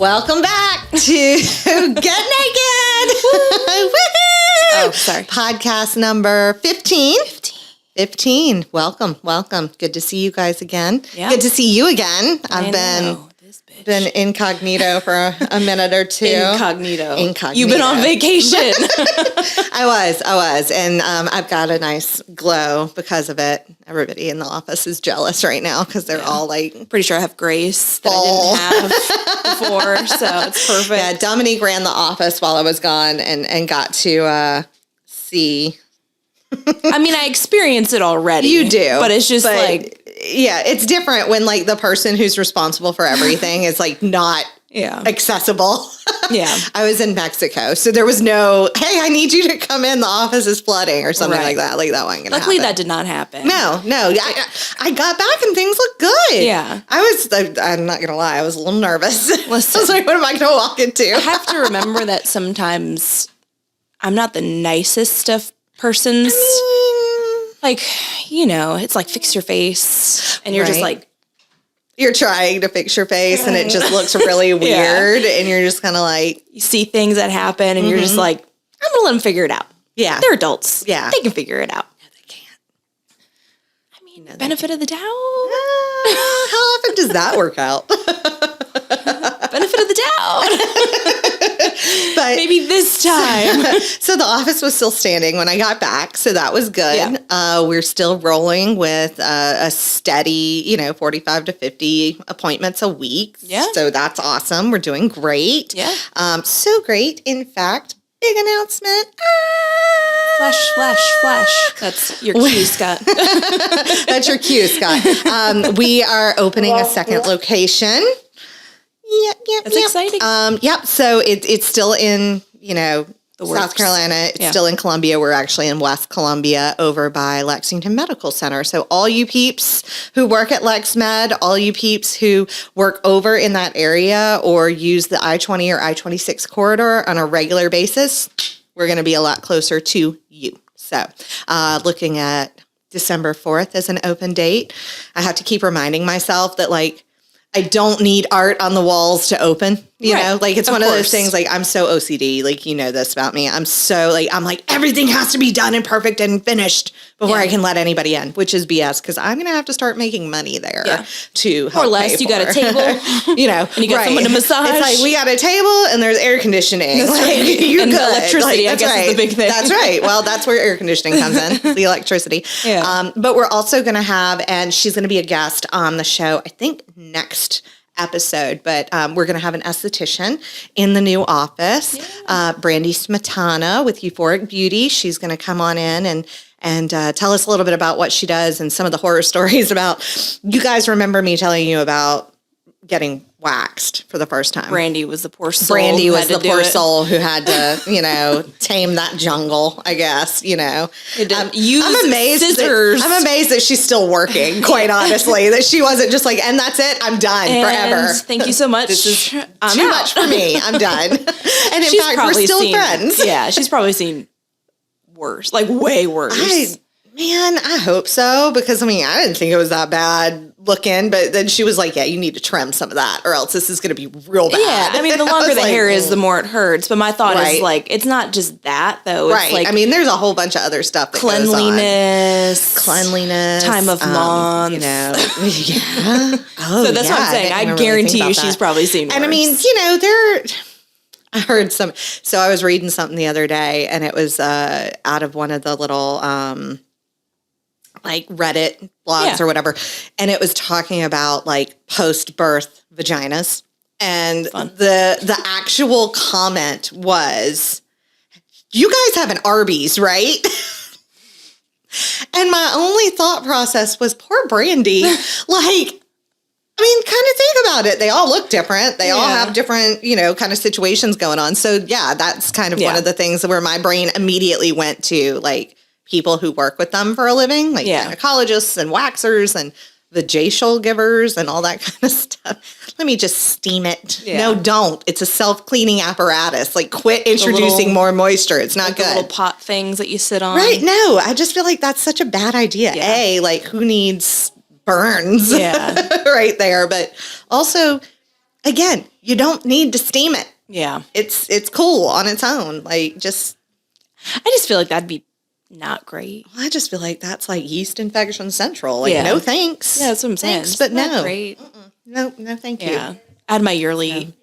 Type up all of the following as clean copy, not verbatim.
Welcome back to Get Naked. Oh, sorry. Podcast number 15. 15. Welcome. Good to see you guys again. Yeah. Good to see you again. I've been incognito for a minute or two. Incognito. You've been on vacation. I was. And I've got a nice glow because of it. Everybody in the office is jealous right now because they're all like... Pretty sure I have grace that I didn't have before, so it's perfect. Yeah, Dominique ran the office while I was gone and got to see... I mean, I experience it already. You do. But it's just Yeah, it's different when like the person who's responsible for everything is like not accessible. Yeah. I was in Mexico, so there was no, hey, I need you to come in, the office is flooding or something like that. Like that wasn't going to happen. Luckily, that did not happen. No. I got back and things looked good. Yeah. I'm not going to lie, I was a little nervous. Listen, I was like, what am I going to walk into? I have to remember that sometimes I'm not the nicest of persons. It's like fix your face and you're just like, you're trying to fix your face and it just looks really weird and you're just kind of like, you see things that happen and you're just like, I'm gonna let them figure it out. Yeah, they're adults. Yeah, they can figure it out. No, they can't. I mean, benefit of the doubt. How often does that work out? Benefit of the doubt. But maybe this time. So the office was still standing when I got back, so that was good. Yeah. We're still rolling with a steady, 45 to 50 appointments a week. Yeah. So that's awesome. We're doing great. Yeah. So great. In fact, big announcement. Flash. That's your cue, Scott. That's your cue, Scott. We are opening a second location. That's exciting. Yep. So it's still in, South Carolina. It's still in Columbia. We're actually in West Columbia over by Lexington Medical Center. So all you peeps who work at LexMed, all you peeps who work over in that area or use the I-20 or I-26 corridor on a regular basis, we're going to be a lot closer to you. So looking at December 4th as an open date. I have to keep reminding myself that I don't need art on the walls to open, you know, it's one of those things, I'm so OCD, this about me. I'm so I'm everything has to be done and perfect and finished before I can let anybody in, which is BS because I'm going to have to start making money there to help. Or less, you got a table, and you got someone to massage. It's we got a table and there's air conditioning. You're and good. The electricity, I guess, is the big thing. That's right. Well, that's where air conditioning comes in, the electricity. Yeah. But we're also going to have, and she's going to be a guest on the show, I think next episode, but we're going to have an esthetician in the new office, Brandy Smetana with Euphoric Beauty. She's going to come on in and tell us a little bit about what she does and some of the horror stories about. You guys remember me telling you about getting waxed for the first time. Brandy was the poor soul. Brandy was the poor soul who had to, tame that jungle, I guess, I'm amazed scissors. I'm amazed that she's still working, quite honestly, that she wasn't just and that's it, I'm done forever. Thank you so much. This is too much for me. I'm done. And in fact, we're still friends. Yeah, she's probably seen worse, way worse. I hope so, because I didn't think it was that bad looking, but then she was like, yeah, you need to trim some of that or else this is going to be real bad. Yeah, the longer the hair is, the more it hurts. But my thought is it's not just that though. It's there's a whole bunch of other stuff that cleanliness, time of month. Yeah. Oh, so that's what I'm saying. I guarantee you she's probably seen worse. And I heard so I was reading something the other day and it was out of one of the little Reddit blogs or whatever. And it was talking about post-birth vaginas. And the actual comment was, you guys have an Arby's, right? And my only thought process was, poor Brandy. Kind of think about it. They all look different. They all have different, kind of situations going on. So yeah, that's kind of one of the things where my brain immediately went to people who work with them for a living, gynecologists and waxers and vajacial givers and all that kind of stuff. Let me just steam it. Yeah. No, don't. It's a self-cleaning apparatus. Quit introducing more moisture. It's not good. The little pot things that you sit on. Right. No, I just feel like that's such a bad idea. Yeah. Who needs burns right there? But also, again, you don't need to steam it. Yeah. It's cool on its own. Like, I just feel like that'd be not great. I just feel like that's like yeast infection central. Like, no thanks. Yeah, that's what I'm saying. Thanks, but not no. great. No, thank you. Yeah. I had my yearly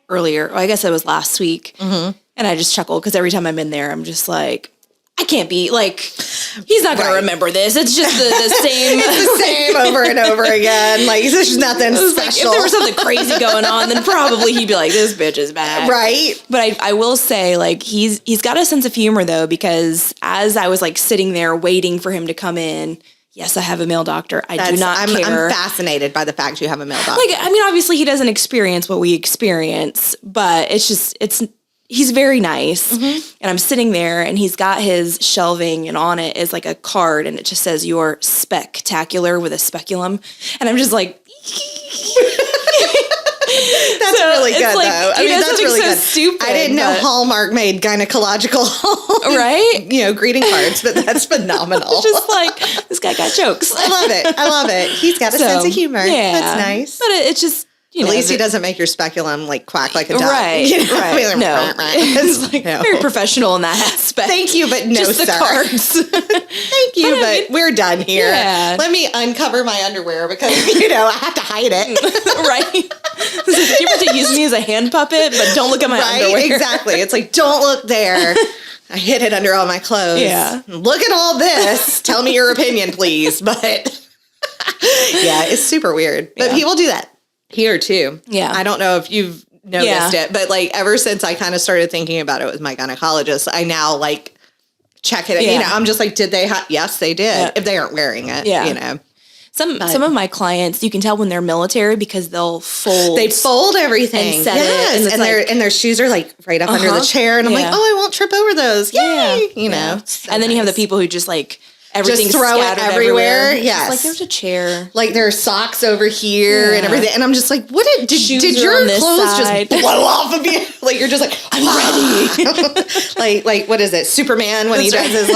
earlier. Well, I guess it was last week. And I just chuckled because every time I'm in there, I'm just like, I can't be like, he's not going to remember this. It's just the same. It's the same over and over again. Like, there's nothing special. Like, if there was something crazy going on, then probably he'd be like, this bitch is bad. Right. But I will say, like, he's got a sense of humor, though, because as I was, like, sitting there waiting for him to come in, yes, I have a male doctor. I do not care. I'm fascinated by the fact you have a male doctor. Like, I mean, obviously he doesn't experience what we experience, but he's very nice. And I'm sitting there and he's got his shelving and on it is like a card and it just says you're spectacular with a speculum. And I'm just like, that's really good, like, though. I mean, that's really good. Stupid, I didn't know Hallmark made gynecological, right? Greeting cards, but that's phenomenal. Just like, this guy got jokes. I love it. He's got a sense of humor. Yeah. That's nice. But it's just, at least he doesn't make your speculum like quack like a duck. Right. Right. No. It's like, very professional in that aspect. Thank you, but no, just the sir. Cards. Thank you, but we're done here. Yeah. Let me uncover my underwear because, I have to hide it. Right. You're about to use me as a hand puppet, but don't look at my underwear. Exactly. It's like, don't look there. I hid it under all my clothes. Yeah. Look at all this. Tell me your opinion, please. But yeah, it's super weird. But people do that here too. Yeah. I don't know if you've noticed it, but like ever since I kind of started thinking about it with my gynecologist, I now like check it. Yeah. I'm just like, did they have? Yes, they did. Yeah. If they aren't wearing it, Some of my clients, you can tell when they're military because they'll fold. They fold everything. And set it. And their shoes are like right up under the chair. And I'm like, I won't trip over those. Yay! So and then you have the people who just like everything's just throw it everywhere. Yes. Like there's a chair. Like there are socks over here and everything. And I'm just like, what did your clothes just blow off of you? Like you're just like, I'm ready. like what is it? Superman when he does his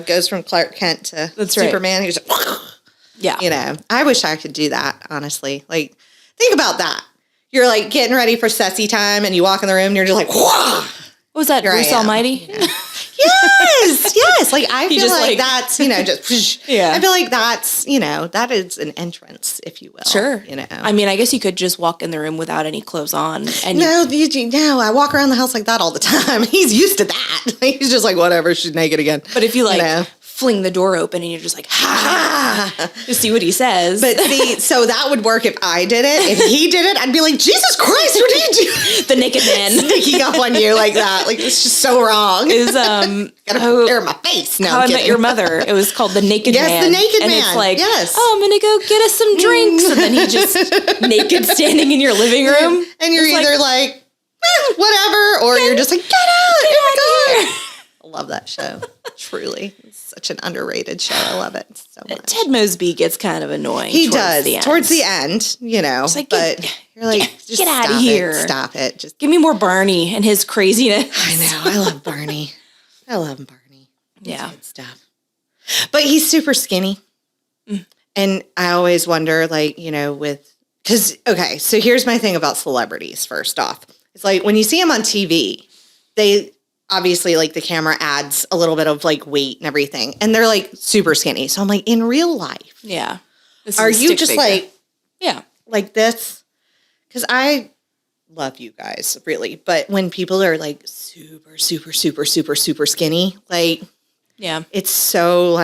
goes from Clark Kent to Superman. He's like, yeah. I wish I could do that, honestly. Like, think about that. You're like getting ready for Ceci time and you walk in the room and you're just like, whoa. What was that? Bruce Almighty? Yeah. Yes. Like, I feel like that's, just, I feel like that's, that is an entrance, if you will. Sure. I mean, I guess you could just walk in the room without any clothes on. And no, I walk around the house like that all the time. He's used to that. He's just like, whatever, she's naked again. But if you fling the door open and you're just like, to see what he says. But see, so that would work if I did it. If he did it, I'd be like, Jesus Christ, what did you do? The naked man. Sneaking up on you like that. Like, it's just so wrong. Gotta prepare my face. No, How I Met Your Mother. It was called The Naked Man. Yes, The Naked Man. And it's like, yes. I'm going to go get us some drinks. And then he just naked standing in your living room. And you're either like whatever, or you're just like, get out. Oh my God. I love that show. Truly. It's such an underrated show. I love it so much. Ted Mosby gets kind of annoying. He does. Towards the end, like, but you're like, just get out of here. Stop it. Just give me more Barney and his craziness. I know. I love Barney. I love Barney. Yeah. Good stuff. But he's super skinny. And I always wonder, so here's my thing about celebrities, first off. It's like when you see them on TV, they obviously the camera adds a little bit of weight and everything. And they're super skinny. So I'm like, in real life. Yeah. Are you just figure. like this? Because I love you guys, really. But when people are super, super, super, super, super skinny, it's so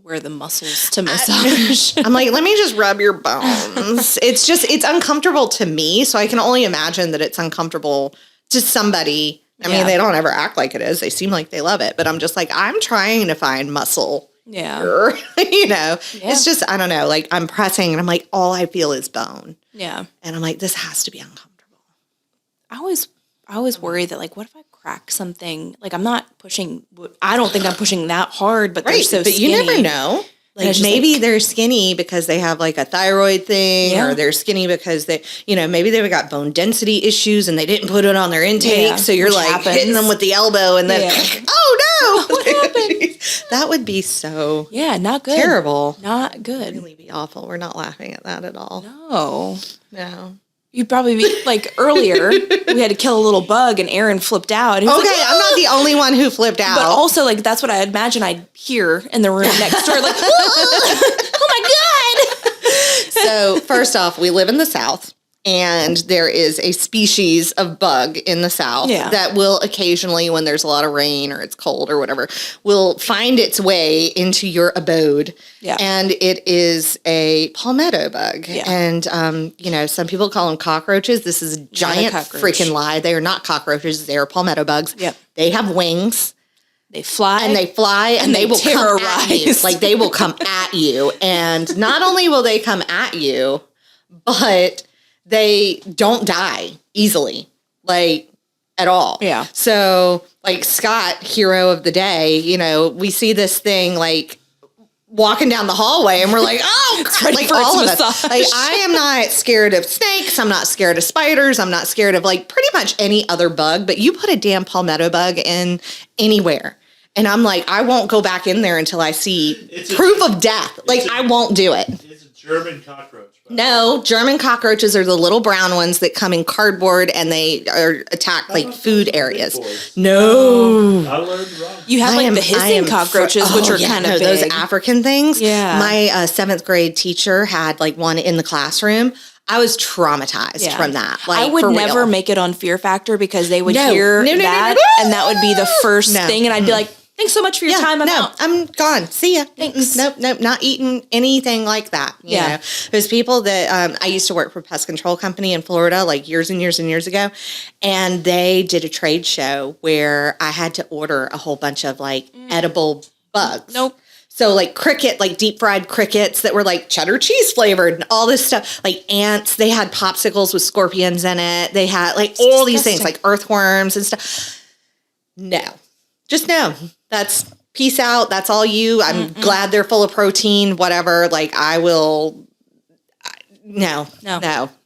where the muscles to massage. I'm like, let me just rub your bones. It's uncomfortable to me. So I can only imagine that it's uncomfortable to somebody. I mean, they don't ever act like it is. They seem like they love it. But I'm just like, I'm trying to find muscle. Yeah. Here. It's just, I don't know. I'm pressing and I'm like, all I feel is bone. Yeah. And I'm like, this has to be uncomfortable. I always worry that what if I crack something? I'm not pushing, I don't think I'm pushing that hard, but they're so skinny. You never know. Maybe they're skinny because they have a thyroid thing, or they're skinny because they, maybe they've got bone density issues and they didn't put it on their intake. So you're hitting them with the elbow and then, oh no, what happened? That would be so not good. Terrible. Not good. Really be awful. We're not laughing at that at all. No. You'd probably be like earlier. We had to kill a little bug, and Erin flipped out. Okay, I'm not the only one who flipped out. But also, like, that's what I imagine I'd hear in the room next door. Like, oh my God. So, first off, we live in the South, and there is a species of bug in the South that will occasionally, when there's a lot of rain or it's cold or whatever, will find its way into your abode. Yeah. And it is a palmetto bug. Yeah. And, some people call them cockroaches. This is a giant freaking lie. They are not cockroaches. They are palmetto bugs. Yep. They have wings. They fly. And they will come at you. Like, they will come at you. And not only will they come at you, but they don't die easily, like, at all. Yeah. So, like, Scott, hero of the day, we see this thing, like, walking down the hallway, and we're like, oh, God, like, all of us. Like, I am not scared of snakes. I'm not scared of spiders. I'm not scared of, like, pretty much any other bug. But you put a damn palmetto bug in anywhere, and I'm like, I won't go back in there until I see proof of death. Like, I won't do it. It's a German cockroach. No, German cockroaches are the little brown ones that come in cardboard, and they are attack like food areas. No. I learned wrong. You have like the hissing cockroaches, which are kind of big. Those African things. Yeah. My 7th grade teacher had like one in the classroom. I was traumatized from that. Like, I would never make it on Fear Factor because they would hear that, and that would be the first thing, and I'd be like, thanks so much for your time. I'm gone. See ya. Thanks. Nope, not eating anything like that. You know? There's people that, I used to work for a pest control company in Florida, like years and years and years ago. And they did a trade show where I had to order a whole bunch of like edible bugs. Nope. So like deep fried crickets that were like cheddar cheese flavored and all this stuff, like ants. They had popsicles with scorpions in it. They had like all these things like earthworms and stuff. No, just no. That's peace out. That's all you. I'm glad they're full of protein, whatever. Like I will. No.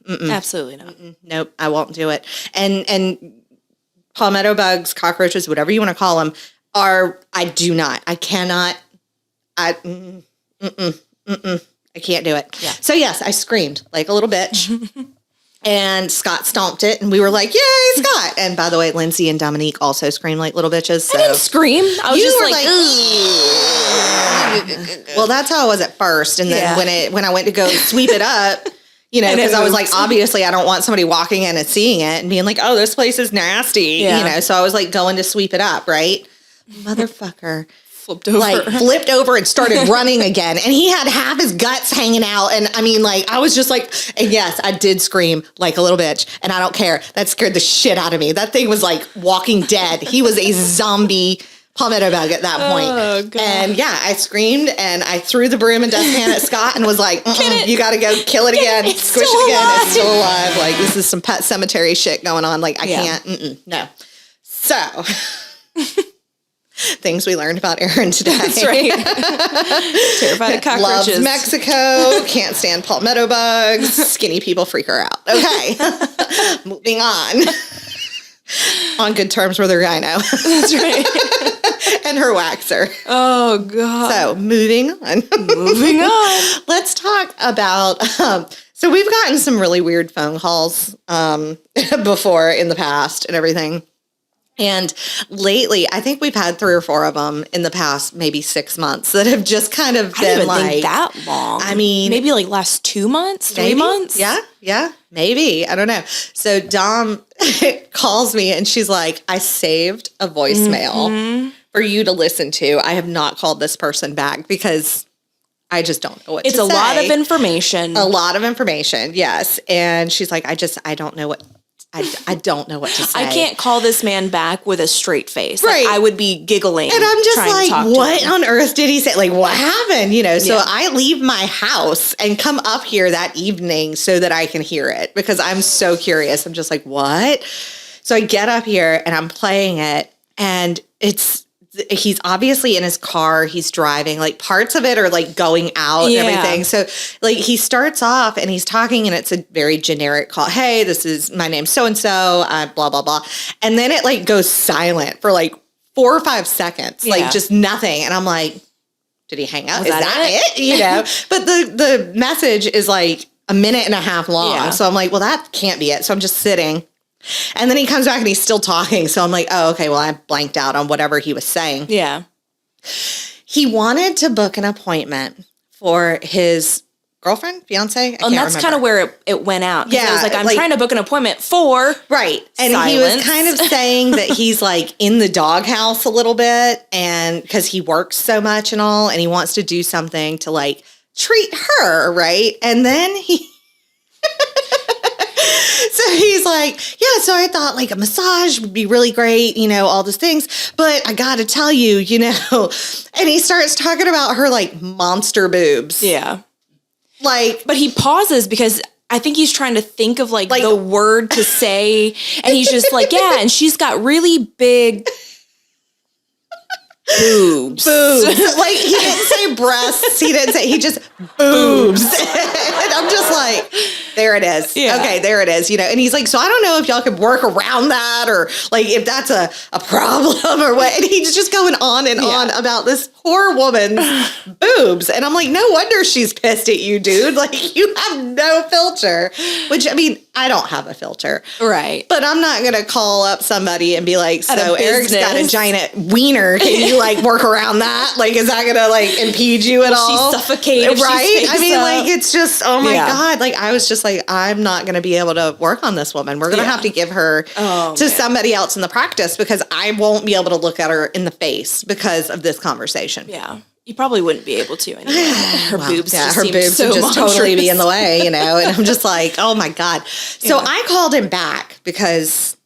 Absolutely not. Nope. I won't do it. And palmetto bugs, cockroaches, whatever you want to call them I do not, I cannot, I can't do it. Yeah. So yes, I screamed like a little bitch. And Scott stomped it, and we were like, yay, Scott. And by the way, Lindsay and Dominique also screamed like little bitches. So. I didn't scream. I was just like well, that's how I was at first. And then when I went to go sweep it up, because I was like, obviously I don't want somebody walking in and seeing it and being like, oh, this place is nasty. So I was like going to sweep it up, right? Motherfucker. Flipped over and started running again. And he had half his guts hanging out. And I mean, like, I was just like, and yes, I did scream like a little bitch. And I don't care. That scared the shit out of me. That thing was like Walking Dead. He was a zombie palmetto bug at that point. Oh, God. And I screamed and I threw the broom and dustpan at Scott and was like, you got to go kill it again. Squish it again. Alive. It's still alive. Like, this is some Pet Cemetery shit going on. Like, I can't. No. So... Things we learned about Erin today. That's right. Terrified of cockroaches. Loves Mexico. Can't stand palmetto bugs. Skinny people freak her out. Okay. Moving on. On good terms with her gyno. That's right. And her waxer. Oh, God. So, moving on. Let's talk about... so, we've gotten some really weird phone calls before in the past and everything. And lately, I think we've had 3 or 4 of them in the past maybe 6 months that have just kind of been I don't even think that long. I mean, maybe like last 2 months, 3 months. Yeah, maybe. I don't know. So Dom calls me and she's like, I saved a voicemail for you to listen to. I have not called this person back because I just don't know what to say. It's a lot of information. A lot of information, yes. And she's like, I don't know what. I don't know what to say. I can't call this man back with a straight face. Right. Like, I would be giggling. And I'm just like, what on earth did he say? Like, what happened? So I leave my house and come up here that evening so that I can hear it because I'm so curious. I'm just like, what? So I get up here and I'm playing it and he's obviously in his car. He's driving. Like parts of it are like going out and everything. So like he starts off and he's talking and it's a very generic call. Hey, this is my name's so-and-so, blah, blah, blah. And then it like goes silent for like 4 or 5 seconds, like just nothing. And I'm like, did he hang up? Is that it? But the message is like a minute and a half long. Yeah. So I'm like, well, that can't be it. So I'm just sitting. And then he comes back and he's still talking. So I'm like, oh, okay, well, I blanked out on whatever he was saying. Yeah. He wanted to book an appointment for his girlfriend, fiance. And that's kind of where it went out. Yeah. I was like, I'm trying to book an appointment for. Right. And silence. He was kind of saying that he's like in the doghouse a little bit, and because he works so much and all, and he wants to do something to like treat her. Right. And then so he's like, yeah, so I thought like a massage would be really great, all those things. But I got to tell you, and he starts talking about her like monster boobs. Yeah. Like, but he pauses because I think he's trying to think of like the word to say. And he's just like, yeah, and she's got really big boobs. Like, he didn't say breasts. He just boobs. And I'm just like, there it is. Yeah. Okay, there it is. And he's like, so I don't know if y'all could work around that, or like if that's a problem or what. And he's just going on and on about this poor woman's boobs. And I'm like, no wonder she's pissed at you, dude. Like, you have no filter. Which, I mean, I don't have a filter. Right. But I'm not going to call up somebody and be like, so Eric's got a giant wiener. Can you like work around that? Like, is that going to like impede you at all? She's suffocated. Right? I mean, like, it's just, oh my God. Like, I was just like, I'm not going to be able to work on this woman. We're going to have to give her to somebody else in the practice, because I won't be able to look at her in the face because of this conversation. Yeah. You probably wouldn't be able to anyway. Her boobs just her seem boobs so would just monstrous. totally be in the way, And I'm just like, oh my God. So I called him back because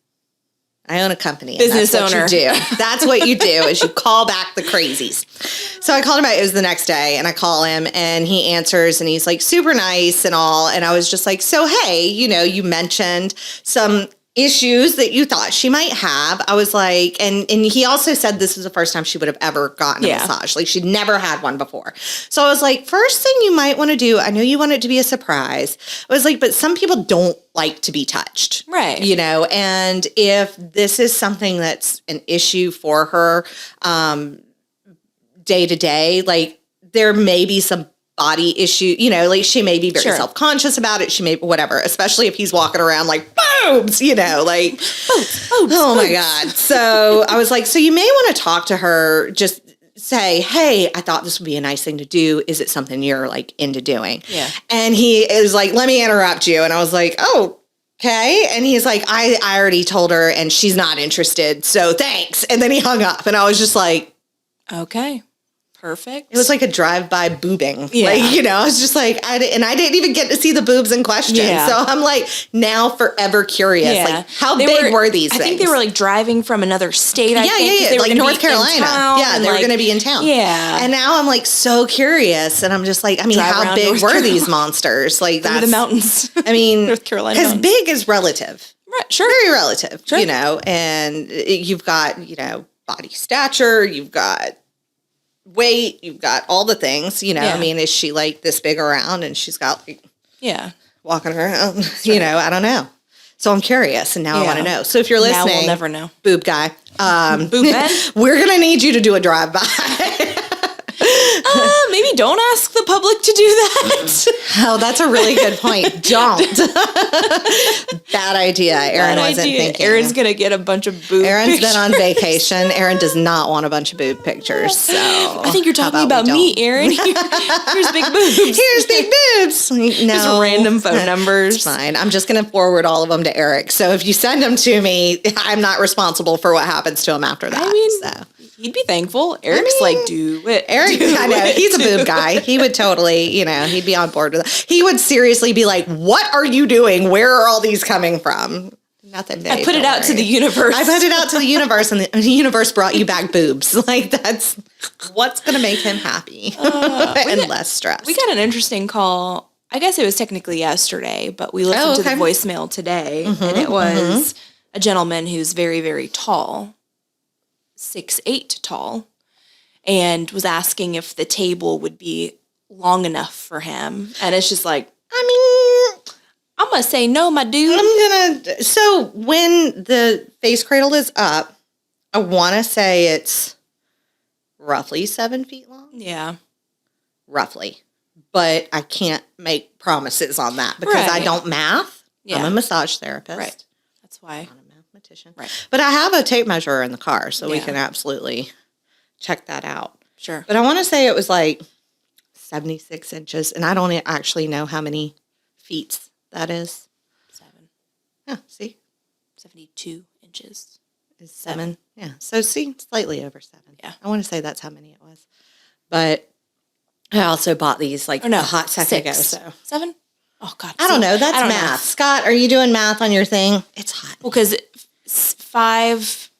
I own a company. Business that's owner. What you do. That's what you do, is you call back the crazies. So I called him back. It was the next day, and I call him, and he answers, and he's like super nice and all. And I was just like, so hey, you mentioned some issues that you thought she might have. I was like, and he also said this was the first time she would have ever gotten a massage. Like, she'd never had one before. So I was like, first thing you might want to do, I know you want it to be a surprise. I was like, but some people don't like to be touched. Right. And if this is something that's an issue for her day to day, like, there may be some body issue, like, she may be very self-conscious about it. She may, whatever, especially if he's walking around like boobs, like, boobs, oh my God. So I was like, so you may want to talk to her, just say, hey, I thought this would be a nice thing to do. Is it something you're like into doing? Yeah. And he is like, let me interrupt you. And I was like, oh, okay. And he's like, I already told her and she's not interested. So thanks. And then he hung up, and I was just like, okay. Perfect. It was like a drive-by boobing. Yeah. Like, I was just like, I didn't even get to see the boobs in question. Yeah. So I'm like now forever curious. Yeah. Like, how big were these things? I think they were like driving from another state. Yeah. They were like North Carolina. Yeah, they were going to be in town. Yeah. And now I'm like so curious, and I'm just like, I mean, how big were these monsters? Like, that's the mountains. I mean, North Carolina. Because big is relative. Right. Sure. Very relative. Sure. And you've got body stature. You've got weight, you've got all the things, I mean, is she like this big around, and she's got like walking around, I don't know. So I'm curious, and now I want to know. So if you're listening, now we'll never know. Boob guy, boob man, we're gonna need you to do a drive-by. Maybe don't ask the public to do that. Oh, that's a really good point. Don't. Bad idea. Erin wasn't thinking. Erin's going to get a bunch of boob Erin's pictures. been on vacation. Erin does not want a bunch of boob pictures. So I think you're talking about me, Erin. Here's big boobs. Here's big boobs. No. Just random phone numbers. It's fine. I'm just going to forward all of them to Eric. So if you send them to me, I'm not responsible for what happens to him after that. I mean, he'd be thankful. Eric's like, do it. Eric, I know. He's a boob guy. He would totally, he'd be on board with it. He would seriously be like, what are you doing? Where are all these coming from? Nothing, babe. I put it out to the universe. I put it out to the universe, and the universe brought you back boobs. Like, that's what's going to make him happy and less stressed. We got an interesting call. I guess it was technically yesterday, but we listened to the voicemail today, and it was a gentleman who's very, very tall, 6'8" tall, and was asking if the table would be long enough for him. And it's just like, I'm going to say no, my dude. So when the face cradle is up, I want to say it's roughly 7 feet long. Yeah. Roughly. but I can't make promises on that because I don't math. Yeah. I'm a massage therapist. Right. That's why. I'm not a mathematician. Right. But I have a tape measure in the car, so we can absolutely check that out. Sure. But I want to say it was like 76 inches, and I don't actually know how many feet that is. 7. Yeah, see? 72 inches. Is 7. Yeah, so see, slightly over 7. Yeah. I want to say that's how many it was. But I also bought these like a hot second ago. So 7? Oh, God. I don't know. That's math. Scott, are you doing math on your thing? It's hot. Well, because 5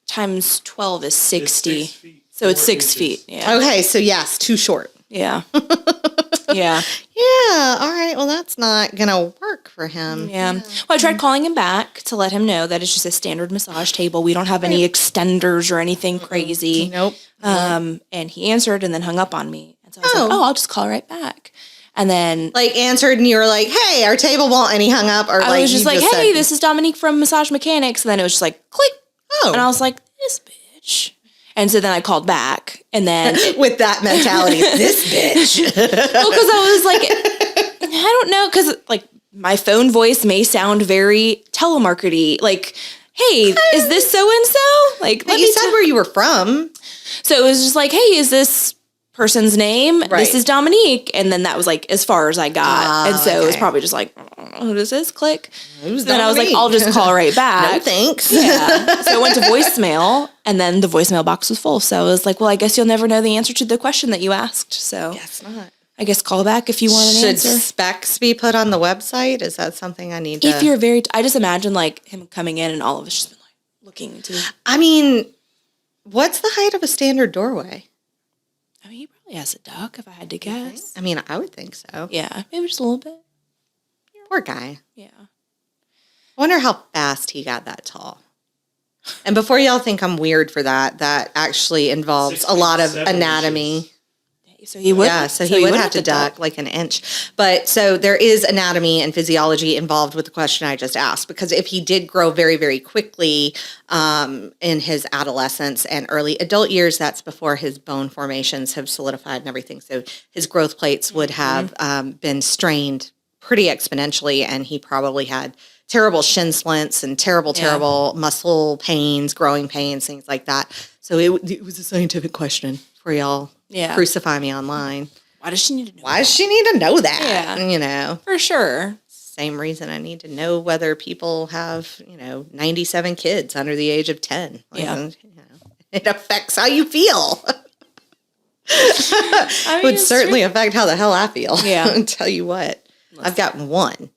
times 12 is 60. So it's 6 feet. Yeah. Okay, so yes, too short. Yeah. Yeah. Yeah. All right. Well, that's not going to work for him. Yeah. Well, I tried calling him back to let him know that it's just a standard massage table. We don't have any extenders or anything crazy. Nope. And he answered and then hung up on me. And so I was like, I'll just call right back. And then like answered and you were like, hey, our table won't, and he hung up. Or I was just like, hey, this is Dominique from Massage Mechanics. And then it was just like, click. Oh. And I was like, this bitch. And so then I called back, and then with that mentality, this bitch. Well, because I was like, I don't know, because like my phone voice may sound very telemarketing. Like, hey, is this so and so? Like, you said where you were from, so it was just like, hey, is this person's name? Right. This is Dominique, and then that was like as far as I got, and so it was probably just like, I don't know who this is. Click. Then I was like, I'll just call right back. No thanks. Yeah. So I went to voicemail, and then the voicemail box was full. So I was like, well, I guess you'll never know the answer to the question that you asked. So guess not. I guess call back if you want an answer. Should specs be put on the website? Is that something I need to? If you're I just imagine like him coming in and all of us just been like looking into. I mean, what's the height of a standard doorway? I mean, he probably has a duck, if I had to guess. I mean, I would think so. Yeah, maybe just a little bit. Poor guy. Yeah. I wonder how fast he got that tall. And before y'all think I'm weird for that, that actually involves a lot of anatomy. Inches. So he would. Yeah, so he would have to duck like an inch. But so there is anatomy and physiology involved with the question I just asked, because if he did grow very, very quickly in his adolescence and early adult years, that's before his bone formations have solidified and everything. So his growth plates would have been strained pretty exponentially, and he probably had terrible shin splints and terrible muscle pains, growing pains, things like that. So it was a scientific question for y'all. Yeah. Crucify me online. Why does she need to know Why does she need to know that? Yeah. You know. For sure. Same reason I need to know whether people have, 97 kids under the age of 10. It affects how you feel. I mean, would certainly affect how the hell I feel. Yeah. I'll tell you what. I've got one.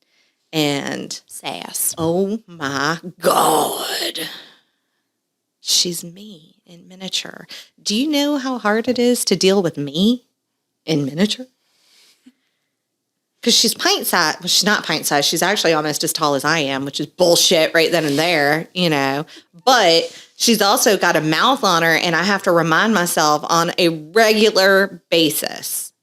And sass. Oh my God. She's me in miniature. Do you know how hard it is to deal with me in miniature? Because she's pint size. Well, she's not pint size. She's actually almost as tall as I am, which is bullshit right then and there, But she's also got a mouth on her, and I have to remind myself on a regular basis.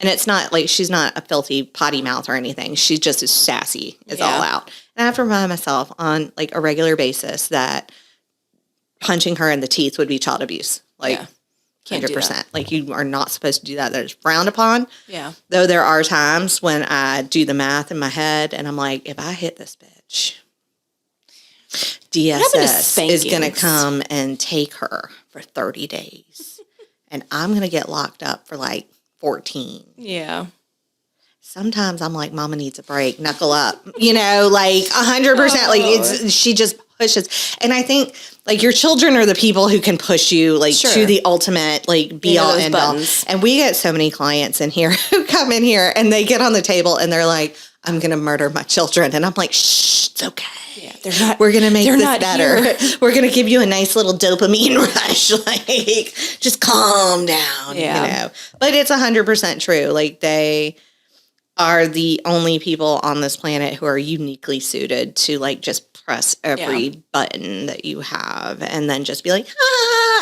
And it's not like she's not a filthy potty mouth or anything. She's just as sassy as all out. And I have to remind myself on like a regular basis that punching her in the teeth would be child abuse. Like 100%. Like you are not supposed to do that. That is frowned upon. Yeah. Though there are times when I do the math in my head and I'm like, if I hit this bitch, DSS is going to come and take her for 30 days. And I'm going to get locked up for like 14. Yeah. Sometimes I'm like, mama needs a break, knuckle up, like 100%. Like she just pushes. And I think like your children are the people who can push you to the ultimate, be all end all. And we get so many clients in here who come in here and they get on the table and they're like, I'm going to murder my children. And I'm like, shh, it's okay. Yeah, they're not. We're going to make this better. We're going to give you a nice little dopamine rush. Just calm down, But it's 100% true. Like they are the only people on this planet who are uniquely suited to just press every button that you have and then just be like,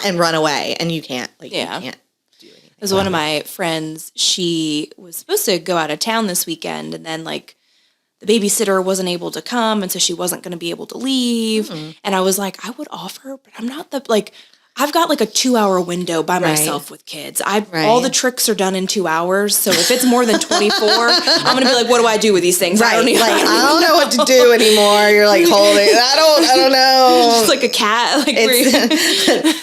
and run away. And you can't, you can't do anything. It was one of my friends. She was supposed to go out of town this weekend, and then the babysitter wasn't able to come, and so she wasn't going to be able to leave. Mm-hmm. And I was like, I would offer, but I'm not I've got like a 2-hour window by myself with kids. All the tricks are done in 2 hours. So if it's more than 24, I'm going to be like, what do I do with these things? Right. I don't know what to do anymore. You're like holding, I don't know. Just like a cat. Like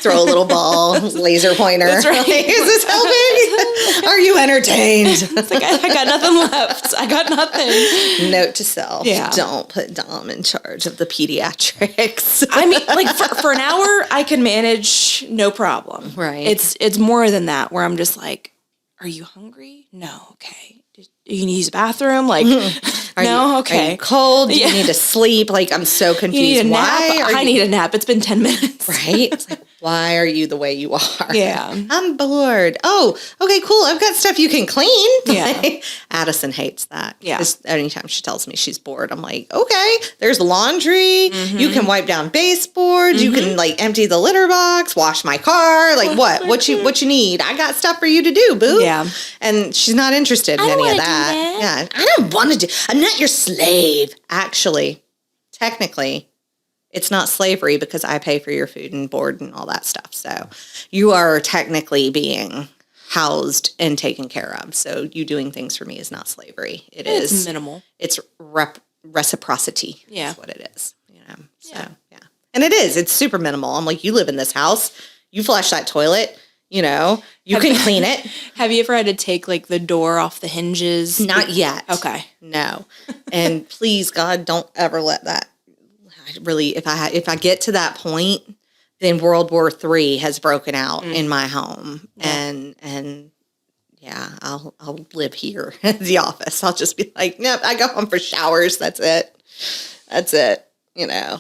throw a little ball, laser pointer. That's right. Like, is this helping? Are you entertained? It's like, I got nothing left. I got nothing. Note to self. Yeah. Don't put Dom in charge of the pediatrics. I mean, like for an hour, I can manage no problem. Right. It's more than that where I'm just like, are you hungry? No. Okay. You need to use the bathroom? Like, no? Okay. Are you cold? Do you need to sleep? Like, I'm so confused. You need a nap? I need a nap. It's been 10 minutes. Right? It's like, why are you the way you are? Yeah. I'm bored. Oh, okay, cool. I've got stuff you can clean. Yeah. Addison hates that. Yeah. Anytime she tells me she's bored, I'm like, okay, there's laundry. Mm-hmm. You can wipe down baseboards. Mm-hmm. You can like empty the litter box, wash my car. Like what you need? I got stuff for you to do, boo. Yeah. And she's not interested in any of that. Yeah. I don't want to do. I'm not your slave. Actually, technically, it's not slavery because I pay for your food and board and all that stuff. So you are technically housed and taken care of. So you doing things for me is not slavery. It's minimal. It's reciprocity. Yeah. That's what it is. So, yeah. And it is. It's super minimal. I'm like, you live in this house. You flush that toilet. You can clean it. Have you ever had to take like the door off the hinges? Not yet. Okay. No. And please, God, don't ever let that. If I get to that point, then World War III has broken out in my home, and yeah, I'll live here at the office. I'll just be like, nope, I go home for showers. That's it. Yeah.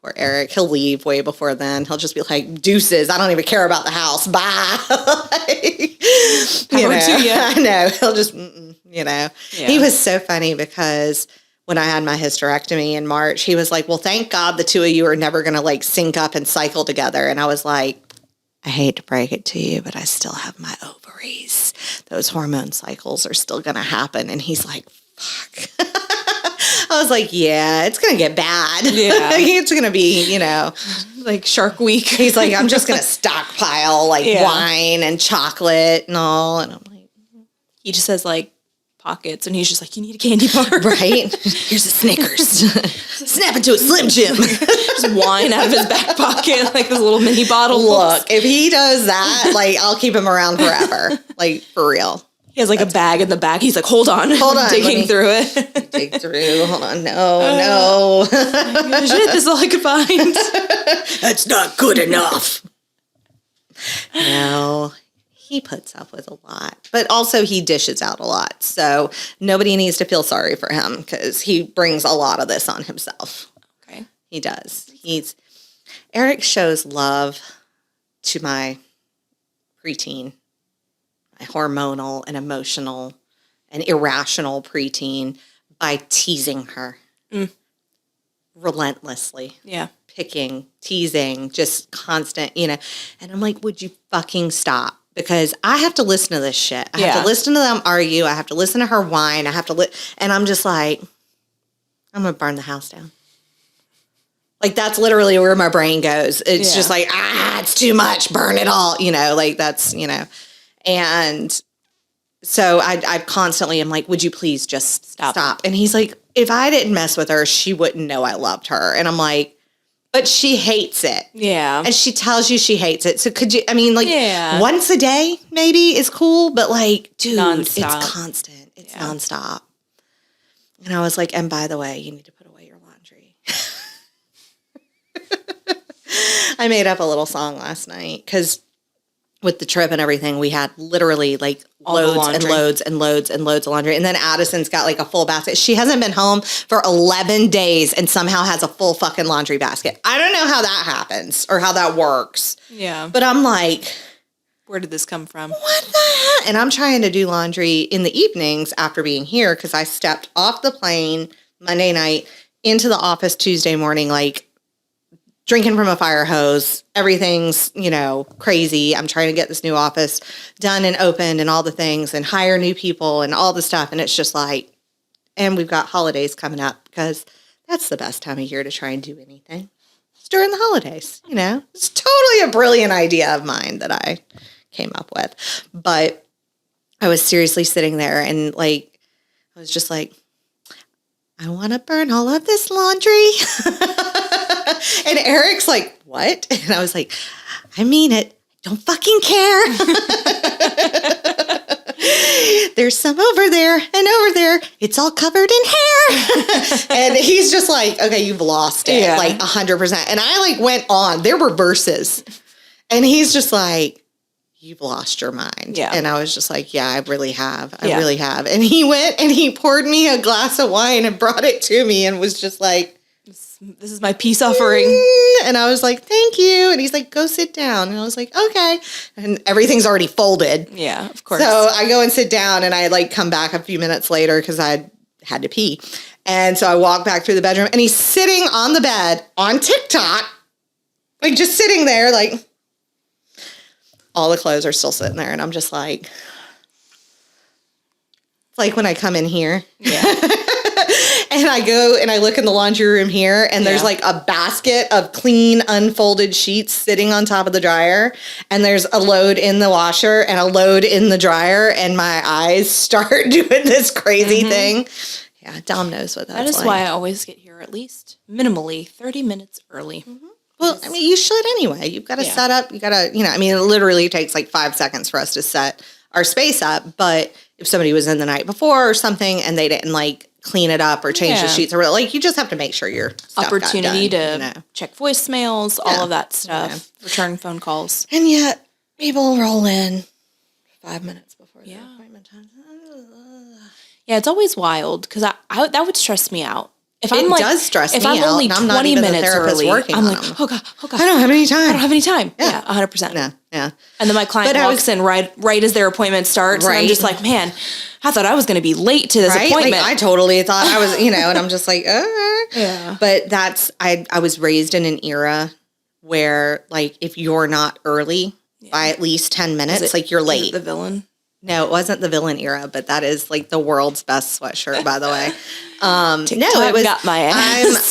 Poor Eric, he'll leave way before then. He'll just be like, deuces, I don't even care about the house. Bye. Power to you. I know. He'll just, Yeah. He was so funny because when I had my hysterectomy in March, he was like, well, thank God the two of you are never going to like sync up and cycle together. And I was like, I hate to break it to you, but I still have my ovaries. Those hormone cycles are still going to happen. And he's like, fuck. I was like, yeah, it's going to get bad. Yeah. It's going to be, like Shark Week. He's like, I'm just going to stockpile like wine and chocolate and all. And I'm like, he just has like pockets and he's just like, you need a candy bar. Right? Here's a Snickers. Snap into a Slim Jim. Just wine out of his back pocket, like this little mini bottle. Look, if he does that, like, I'll keep him around forever. Like, for real. He has like a bag in the back. He's like, hold on. Digging through it. Dig through. Hold on. No. Shit, this is all I could find. That's not good enough. No. He puts up with a lot. But also he dishes out a lot. So nobody needs to feel sorry for him because he brings a lot of this on himself. Okay. He does. Eric shows love to my preteen. Hormonal and emotional and irrational preteen by teasing her relentlessly. Yeah. Picking, teasing, just constant, And I'm like, would you fucking stop? Because I have to listen to this shit. I have to listen to them argue. I have to listen to her whine. I have to and I'm just like, I'm going to burn the house down. Like, that's literally where my brain goes. It's just like, it's too much. Burn it all. Like, that's, And so I constantly am like, would you please just stop? And he's like, if I didn't mess with her, she wouldn't know I loved her. And I'm like, but she hates it. Yeah. And she tells you she hates it. So could you, once a day maybe is cool, but like, dude, nonstop. It's constant. It's nonstop. And I was like, and by the way, you need to put away your laundry. I made up a little song last night because with the trip and everything, we had literally like loads and loads and loads and loads of laundry. And then Addison's got like a full basket. She hasn't been home for 11 days and somehow has a full fucking laundry basket. I don't know how that happens or how that works. Yeah. But I'm like, where did this come from? What the heck? And I'm trying to do laundry in the evenings after being here because I stepped off the plane Monday night into the office Tuesday morning, like, drinking from a fire hose. Everything's, crazy. I'm trying to get this new office done and opened and all the things and hire new people and all the stuff. And it's just like, and we've got holidays coming up because that's the best time of year to try and do anything. during the holidays, you know. It's totally a brilliant idea of mine that I came up with. But I was seriously sitting there and like, I was just like, I want to burn all of this laundry. And Eric's like, what? And I was like, I mean it. Don't fucking care. There's some over there and over there. It's all covered in hair. And he's just like, okay, you've lost it. Yeah. Like 100%. And I like went on. There were verses. And he's just like, you've lost your mind. Yeah. And I was just like, yeah, I really have. I really have. And he went and he poured me a glass of wine and brought it to me and was just like, this is my peace offering. And I was like, thank you. And he's like, go sit down. And I was like, okay. And everything's already folded. Yeah, of course. So I go and sit down and I like come back a few minutes later because I had to pee. And so I walk back through the bedroom and he's sitting on the bed on TikTok, like just sitting there, like all the clothes are still sitting there. And I'm just like, it's like when I come in here. Yeah. And I go and I look in the laundry room here and there's like a basket of clean, unfolded sheets sitting on top of the dryer. And there's a load in the washer and a load in the dryer. And my eyes start doing this crazy thing. Yeah, Dom knows what that's like. That is why I always get here at least minimally 30 minutes early. Well, I mean, you should anyway. You've got to set up. You got to, you know, I mean, it literally takes like 5 seconds for us to set our space up. But if somebody was in the night before or something and they didn't like clean it up or change the sheets or like, you just have to make sure your stuff opportunity got done, to you know? Check voicemails, all of that stuff, return phone calls. And yet people roll in 5 minutes before the appointment time. Yeah, it's always wild because I that would stress me out. If It does stress me out. If I'm only and I'm not 20 even the minutes therapist early, working I'm on like, them. oh God. I don't have any time. I don't have any time. Yeah, 100%. Yeah. And then my client walks in right as their appointment starts. And I'm just like, man, I thought I was going to be late to this appointment. Like, I totally thought I was, you know, and I'm just like, Yeah. But that's, I was raised in an era where, like, if you're not early by at least 10 minutes, like, you're late. The villain? No, it wasn't the villain era, but that is, like, the world's best sweatshirt, by the way. No, it was, got my ass.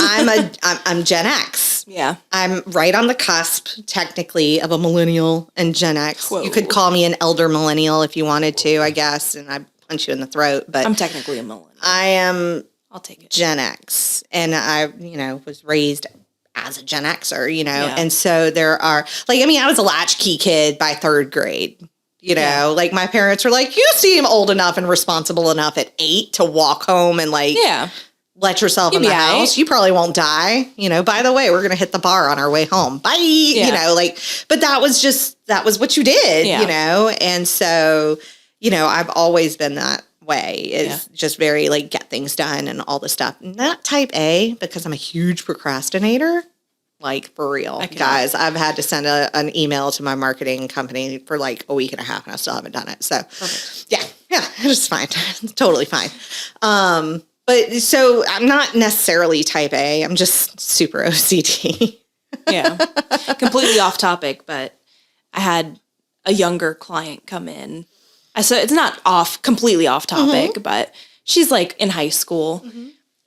I'm Gen X. Yeah. I'm right on the cusp, technically, of a millennial and Gen X. Whoa. You could call me an elder millennial if you wanted to, I guess, and I'd punch you in the throat. But I'm technically a millennial. I'll take it. Gen X, and I, you know, was raised as a Gen Xer, you know, and so there are, like, I mean, I was a latchkey kid by 3rd grade. You know, like my parents were like, you seem old enough and responsible enough at 8 to walk home and like let yourself in the house. You probably won't die. You know, by the way, we're going to hit the bar on our way home. Bye. You know, like, but that was what you did, you know? And so, you know, I've always been that way is just very like get things done and all the stuff. Not type A because I'm a huge procrastinator. Like, for real. Guys, I've had to send an email to my marketing company for like a week and a half, and I still haven't done it. So, yeah, it's fine. It's totally fine. But so I'm not necessarily type A. I'm just super OCD. Yeah. Completely off topic, but I had a younger client come in. So it's not completely off topic, but she's like in high school.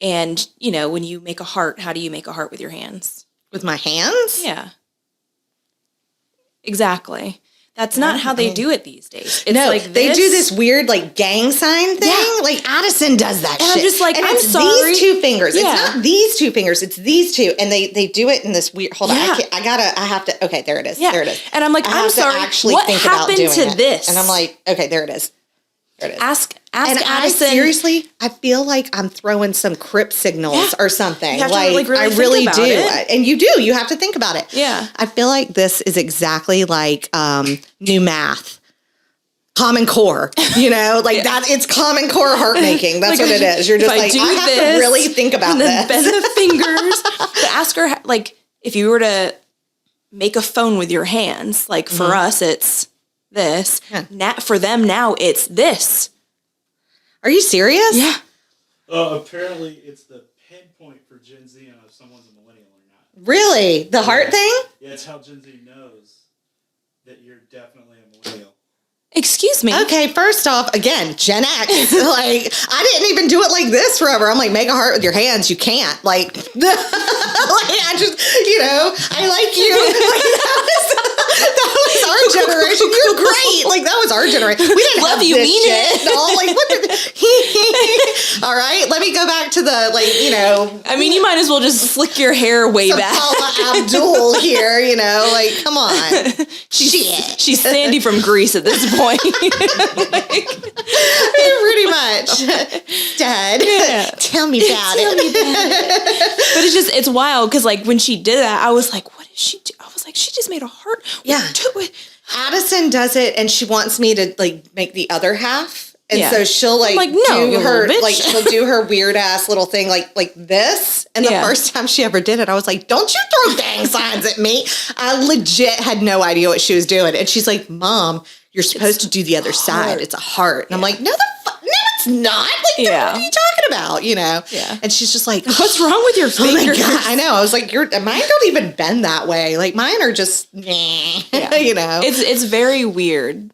And, you know, when you make a heart, how do you make a heart with your hands? With my hands? Yeah. Exactly. That's not how they do it these days. It's no, like they do this weird like gang sign thing. Yeah. Like Addison does that and shit. I'm just like, and I'm it's sorry. these 2 fingers. Yeah. It's not these 2 fingers. It's these 2. And they do it in this weird, hold on. I have to, okay, there it is. Yeah. There it is. And I'm like, I'm sorry. Actually what think happened about doing to this? And I'm like, okay, there it is. There it is. Ask and Addison. Seriously, I feel like I'm throwing some crypt signals or something. You have like, to, really I really think do. about it. And you do. You have to think about it. Yeah. I feel like this is exactly like new math. Common Core, you know, like that. It's Common Core heart making. That's like, what it is. You're just like, I have to really think about and then this. Bend the fingers. But ask her, like, if you were to make a phone with your hands, like for us, it's this. Yeah. For them now, it's this. Are you serious? Yeah. Apparently, it's the pinpoint for Gen Z on if someone's a millennial or not. Really? The heart thing? Yeah, it's how Gen Z knows that you're definitely a millennial. Excuse me. Okay, first off, again, Gen X. Like, I didn't even do it like this forever. I'm like, make a heart with your hands. You can't. Like, I just, I like you. Like, that was our generation. You're great. Like, that was our generation. We didn't Love have you, this mean shit. it. No, like, what did, all right, let me go back to the, I mean, you might as well just flick your hair way back. Paula Abdul here, like, come on. She's Sandy from Greece at this point. Pretty much. Dad, tell me about it. But it's wild because, like, when she did that, I was like, what did she do? I was like, she just made a heart. Yeah. Addison does it, and she wants me to, like, make the other half. And so she'll, like, do her, like, she'll do her weird ass little thing, like this. And the first time she ever did it, I was like, don't you throw gang signs at me. I legit had no idea what she was doing. And she's like, Mom, you're supposed to do the other side. It's a heart. And I'm like, no, it's not. Like, what are you talking about? Yeah. And she's just like, what's wrong with your fingers? Oh my God, I know. I was like, mine don't even bend that way. Like, mine are just, It's very weird.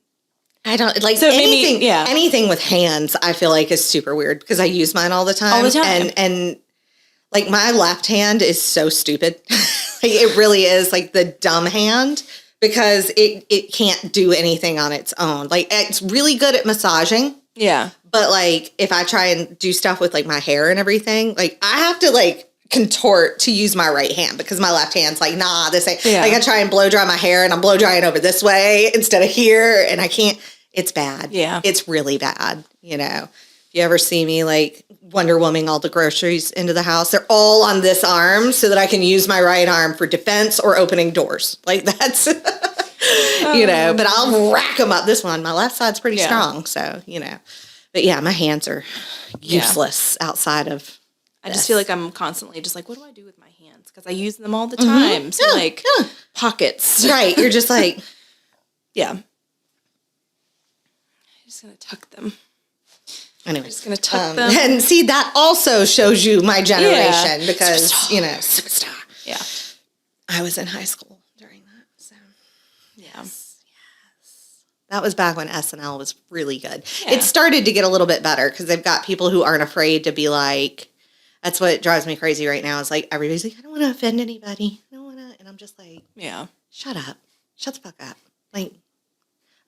I don't like anything with hands. I feel like is super weird because I use mine all the time. And like my left hand is so stupid. Like, it really is like the dumb hand because it can't do anything on its own. Like, it's really good at massaging. Yeah. But like if I try and do stuff with like my hair and everything, like I have to like contort to use my right hand because my left hand's like, nah, this ain't. Like I try and blow dry my hair and I'm blow drying over this way instead of here, and I can't. It's bad. Yeah. It's really bad. If you ever see me like Wonder Woman all the groceries into the house, they're all on this arm so that I can use my right arm for defense or opening doors. Like that's, but I'll rack them up. This one, my left side's pretty strong. So, but yeah, my hands are useless outside of I just feel like I'm constantly just like, what do I do with my hands? Because I use them all the time. So pockets. Right. You're just like, just going to tuck them. Anyway. I'm just going to tuck them. And see, that also shows you my generation because, superstar. Yeah. I was in high school during that. So, yes. That was back when SNL was really good. Yeah. It started to get a little bit better because they've got people who aren't afraid to be like, that's what drives me crazy right now. Is like, everybody's like, I don't want to offend anybody. I don't want to. And I'm just like, shut up. Shut the fuck up. Like,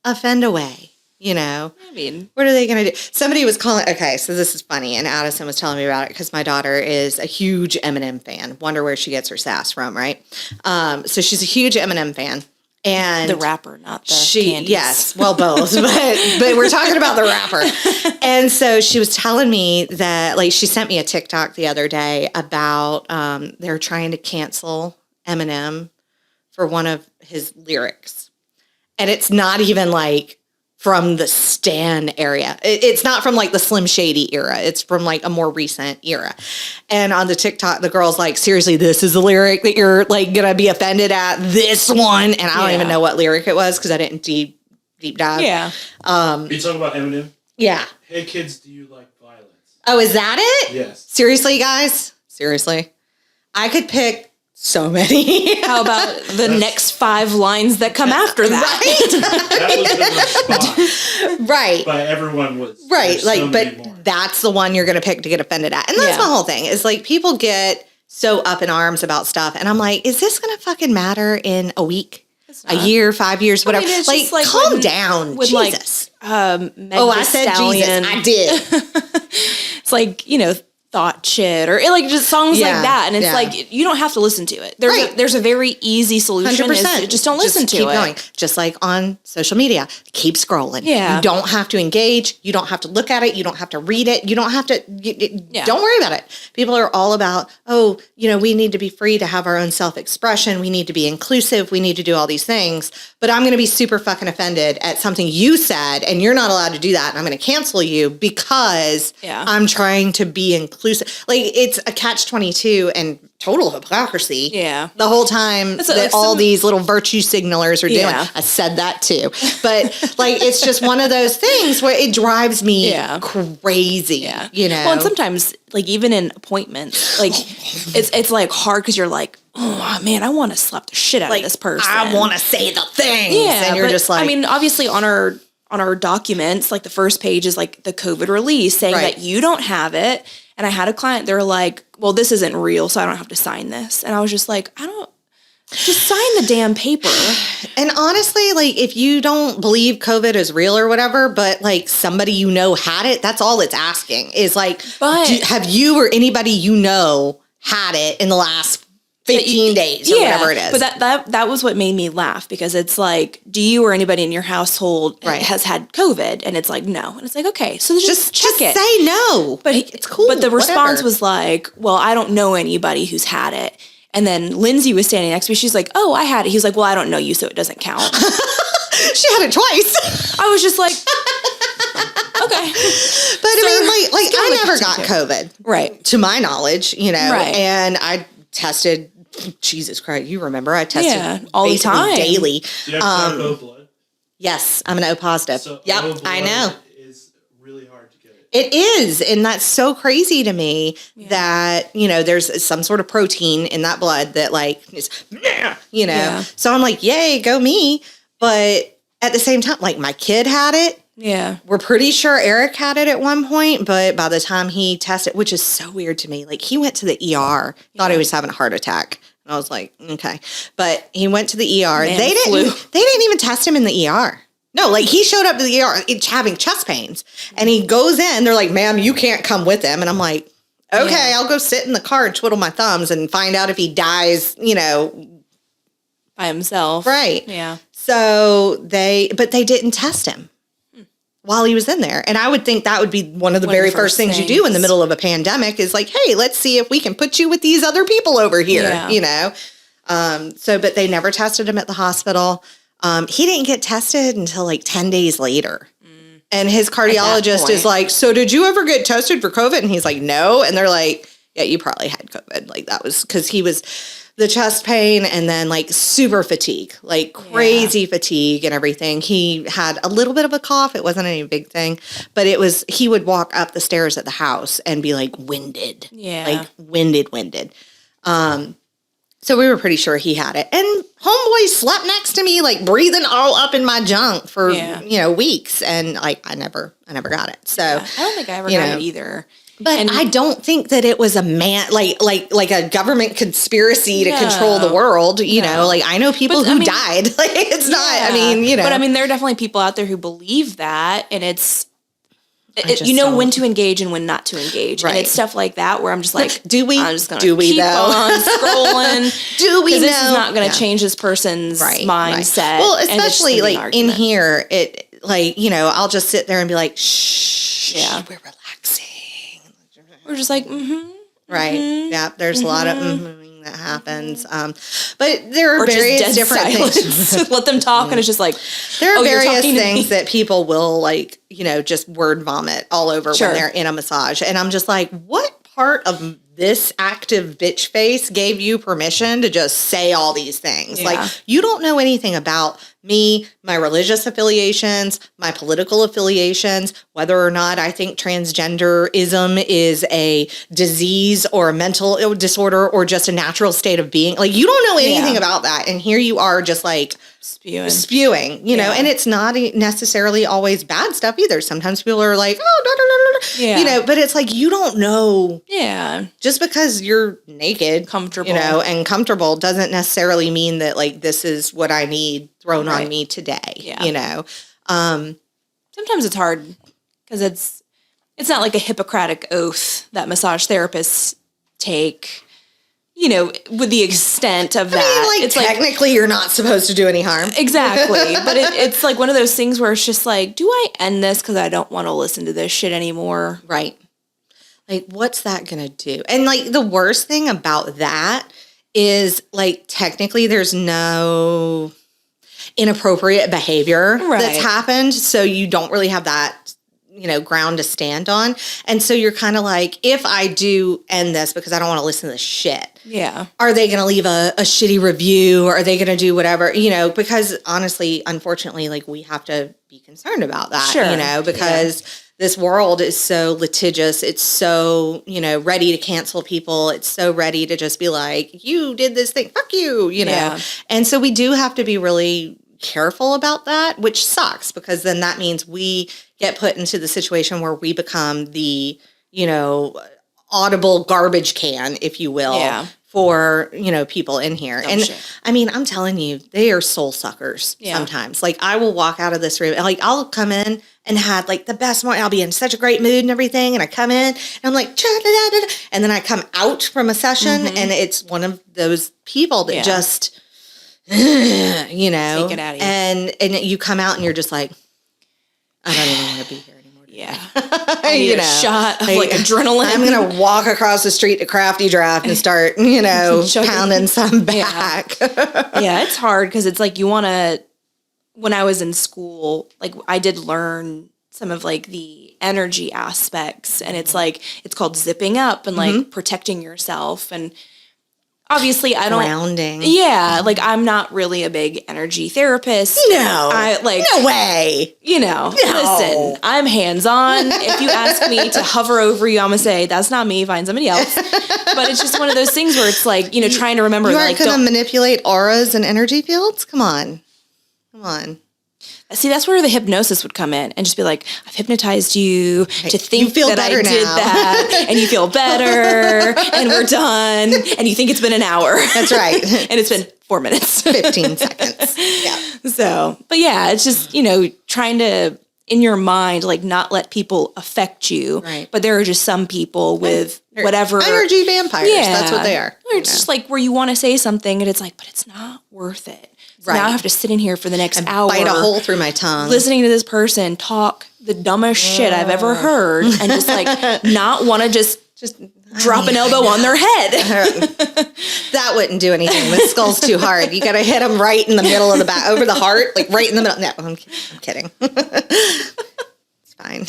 offend away. I mean, what are they going to do? Somebody was calling. Okay, so this is funny. And Addison was telling me about it because my daughter is a huge Eminem fan. Wonder where she gets her sass from, right? So she's a huge Eminem fan. And the rapper, not the candies. Yes, well, both, but we're talking about the rapper. And so she was telling me that, like, she sent me a TikTok the other day about they're trying to cancel Eminem for one of his lyrics. And it's not even like from the Stan area. It's not from like the Slim Shady era. It's from like a more recent era. And on the TikTok, the girl's like, seriously, this is the lyric that you're like going to be offended at, this one. And I don't even know what lyric it was because I didn't deep dive. Yeah. Are you talking about Eminem? Yeah. Hey kids, do you like violence? Oh, is that it? Yes. Seriously, guys? Seriously? I could pick so many. How about the next 5 lines that come after that? Right? That was the response. Right. But everyone was. Right. Like, but that's the one you're going to pick to get offended at. And that's my whole thing. Is like people get so up in arms about stuff. And I'm like, is this going to fucking matter in a week? A year, 5 years, whatever. I mean, like calm down. With Jesus. I said Stallion. Jesus. I did. It's like, Thought Shit or like just songs like that, and it's like you don't have to listen to it. There's a very easy solution. 100%. Just don't listen to it. Keep going. Just like on social media, keep scrolling. Yeah, you don't have to engage. You don't have to look at it. You don't have to read it. You don't have to. Don't worry about it. People are all about, we need to be free to have our own self-expression. We need to be inclusive. We need to do all these things. But I'm going to be super fucking offended at something you said, and you're not allowed to do that. And I'm going to cancel you because I'm trying to be inclusive. Like, it's a catch-22 and total hypocrisy. Yeah. The whole time that all these little virtue signalers are doing. I said that too. But, like, it's just one of those things where it drives me crazy, Well, and sometimes, like, even in appointments, like, it's like, hard because you're like, oh, man, I want to slap the shit out of this person. I want to say the things. Yeah. And you're just like. I mean, obviously, on our on our documents, like the first page is like the COVID release saying that you don't have it. And I had a client, they're like, well, this isn't real, so I don't have to sign this. And I was just like, just sign the damn paper. And honestly, like, if you don't believe COVID is real or whatever, but like somebody you know had it, that's all it's asking is like, have you or anybody you know had it in the last 15 days or whatever it is. But that was what made me laugh, because it's like, do you or anybody in your household has had COVID? And it's like, no. And it's like, okay, so just check it. Say no. But it's cool. But the response was like, well, I don't know anybody who's had it. And then Lindsay was standing next to me. She's like, oh, I had it. He's like, well, I don't know you, so it doesn't count. She had it twice. I was just like, okay. But I mean, like I never got COVID. Right. To my knowledge, you know. Right. And I tested, Jesus Christ, you remember, I tested all the time. daily. Do you have O blood? Yes, I'm an O positive. So yep, O blood I know. Is really hard to get it. It is, and that's so crazy to me that, you know, there's some sort of protein in that blood that, like, is, you know. Yeah. So I'm like, yay, go me. But at the same time, like, my kid had it. Yeah. We're pretty sure Eric had it at one point, but by the time he tested, which is so weird to me, like, he went to the ER, thought he was having a heart attack. And I was like, okay. But he went to the ER. They didn't even test him in the ER. No, like, he showed up to the ER having chest pains, and he goes in. They're like, ma'am, you can't come with him. And I'm like, okay, I'll go sit in the car and twiddle my thumbs and find out if he dies, you know, by himself. Right. Yeah. So they didn't test him while he was in there. And I would think that would be one of the very first things you do in the middle of a pandemic is like, hey, let's see if we can put you with these other people over here, you know? But they never tested him at the hospital. He didn't get tested until like 10 days later. And his cardiologist is like, so did you ever get tested for COVID? And he's like, no. And they're like, yeah, you probably had COVID. Like, that was because he was the chest pain and then like super fatigue, like crazy fatigue and everything. He had a little bit of a cough. It wasn't any big thing, but he would walk up the stairs at the house and be like winded, like winded. So we were pretty sure he had it. And homeboy slept next to me, like breathing all up in my junk for, you know, weeks. And like, I never got it. So I don't think I ever got it either. But I don't think that it was a like a government conspiracy to control the world. You know, like I know people who died. Like it's not. I mean, you know. But I mean, there are definitely people out there who believe that, and you know when to engage and when not to engage, and it's stuff like that where I'm just like, do we? I'm just gonna keep on scrolling. Do we know? This is not going to change this person's mindset. Well, especially like in here, it like, you know, I'll just sit there and be like, shh, we're relaxing. We're just like, right. Yeah, there's a lot of that happens. But there are various different things. Let them talk, and it's just like, there are various things that people will, like, you know, just word vomit all over when they're in a massage. And I'm just like, what part of this active bitch face gave you permission to just say all these things? Like, you don't know anything about me, my religious affiliations, my political affiliations, whether or not I think transgenderism is a disease or a mental disorder or just a natural state of being. Like, you don't know anything about that. And here you are just like spewing, you know, and it's not necessarily always bad stuff either. Sometimes people are like, oh, you know, but it's like, you don't know. Yeah. Just because you're naked, comfortable, you know, and comfortable doesn't necessarily mean that like, this is what I need thrown on me today, you know? Sometimes it's hard because it's not like a Hippocratic oath that massage therapists take, you know, with the extent of that. I mean, like, it's technically you're not supposed to do any harm. Exactly. But it's like one of those things where it's just like, do I end this because I don't want to listen to this shit anymore? Right. Like, what's that going to do? And like, the worst thing about that is like, technically there's no inappropriate behavior that's happened. So you don't really have that, you know, ground to stand on. And so you're kind of like, if I do end this because I don't want to listen to this shit. Yeah. Are they going to leave a shitty review, or are they going to do whatever, you know, because honestly, unfortunately, like, we have to be concerned about that, you know, because this world is so litigious. It's so, you know, ready to cancel people. It's so ready to just be like, you did this thing, fuck you, you know. And so we do have to be really careful about that, which sucks because then that means we get put into the situation where we become the, audible garbage can, if you will, for, people in here. And I mean, I'm telling you, they are soul suckers sometimes. Like I will walk out of this room and like, I'll come in and had like the best morning. I'll be in such a great mood and everything. And I come in and I'm like, and then I come out from a session and it's one of those people that just, take it out of you. And you come out and you're just like, I don't even want to be here anymore. Yeah. I need a shot of like adrenaline. I'm going to walk across the street to Crafty Draft and start, pounding some back. Yeah, it's hard because it's like you want to, when I was in school, like I did learn some of like the energy aspects and it's like, it's called zipping up and like protecting yourself. And obviously I don't. Grounding. Yeah. Like I'm not really a big energy therapist. No. No way. Listen, I'm hands-on. If you ask me to hover over you, I'm going to say, that's not me, find somebody else. But it's just one of those things where it's like, trying to remember. You aren't going to manipulate auras and energy fields? Come on. See, that's where the hypnosis would come in and just be like, I've hypnotized you to think that I did that and you feel better and we're done and you think it's been an hour. That's right. And it's been 4 minutes. 15 seconds. Yeah. So, but yeah, it's just, trying to, in your mind, like not let people affect you. Right. But there are just some people with whatever. Energy vampires. Yeah. That's what they are. Or it's just like where you want to say something and it's like, but it's not worth it. So now I have to sit in here for the next hour. Bite a hole through my tongue. Listening to this person talk the dumbest shit I've ever heard and just like not want to just drop an elbow on their head. That wouldn't do anything. The skull's too hard. You got to hit them right in the middle of the back, over the heart, like right in the middle. No, I'm kidding. It's fine.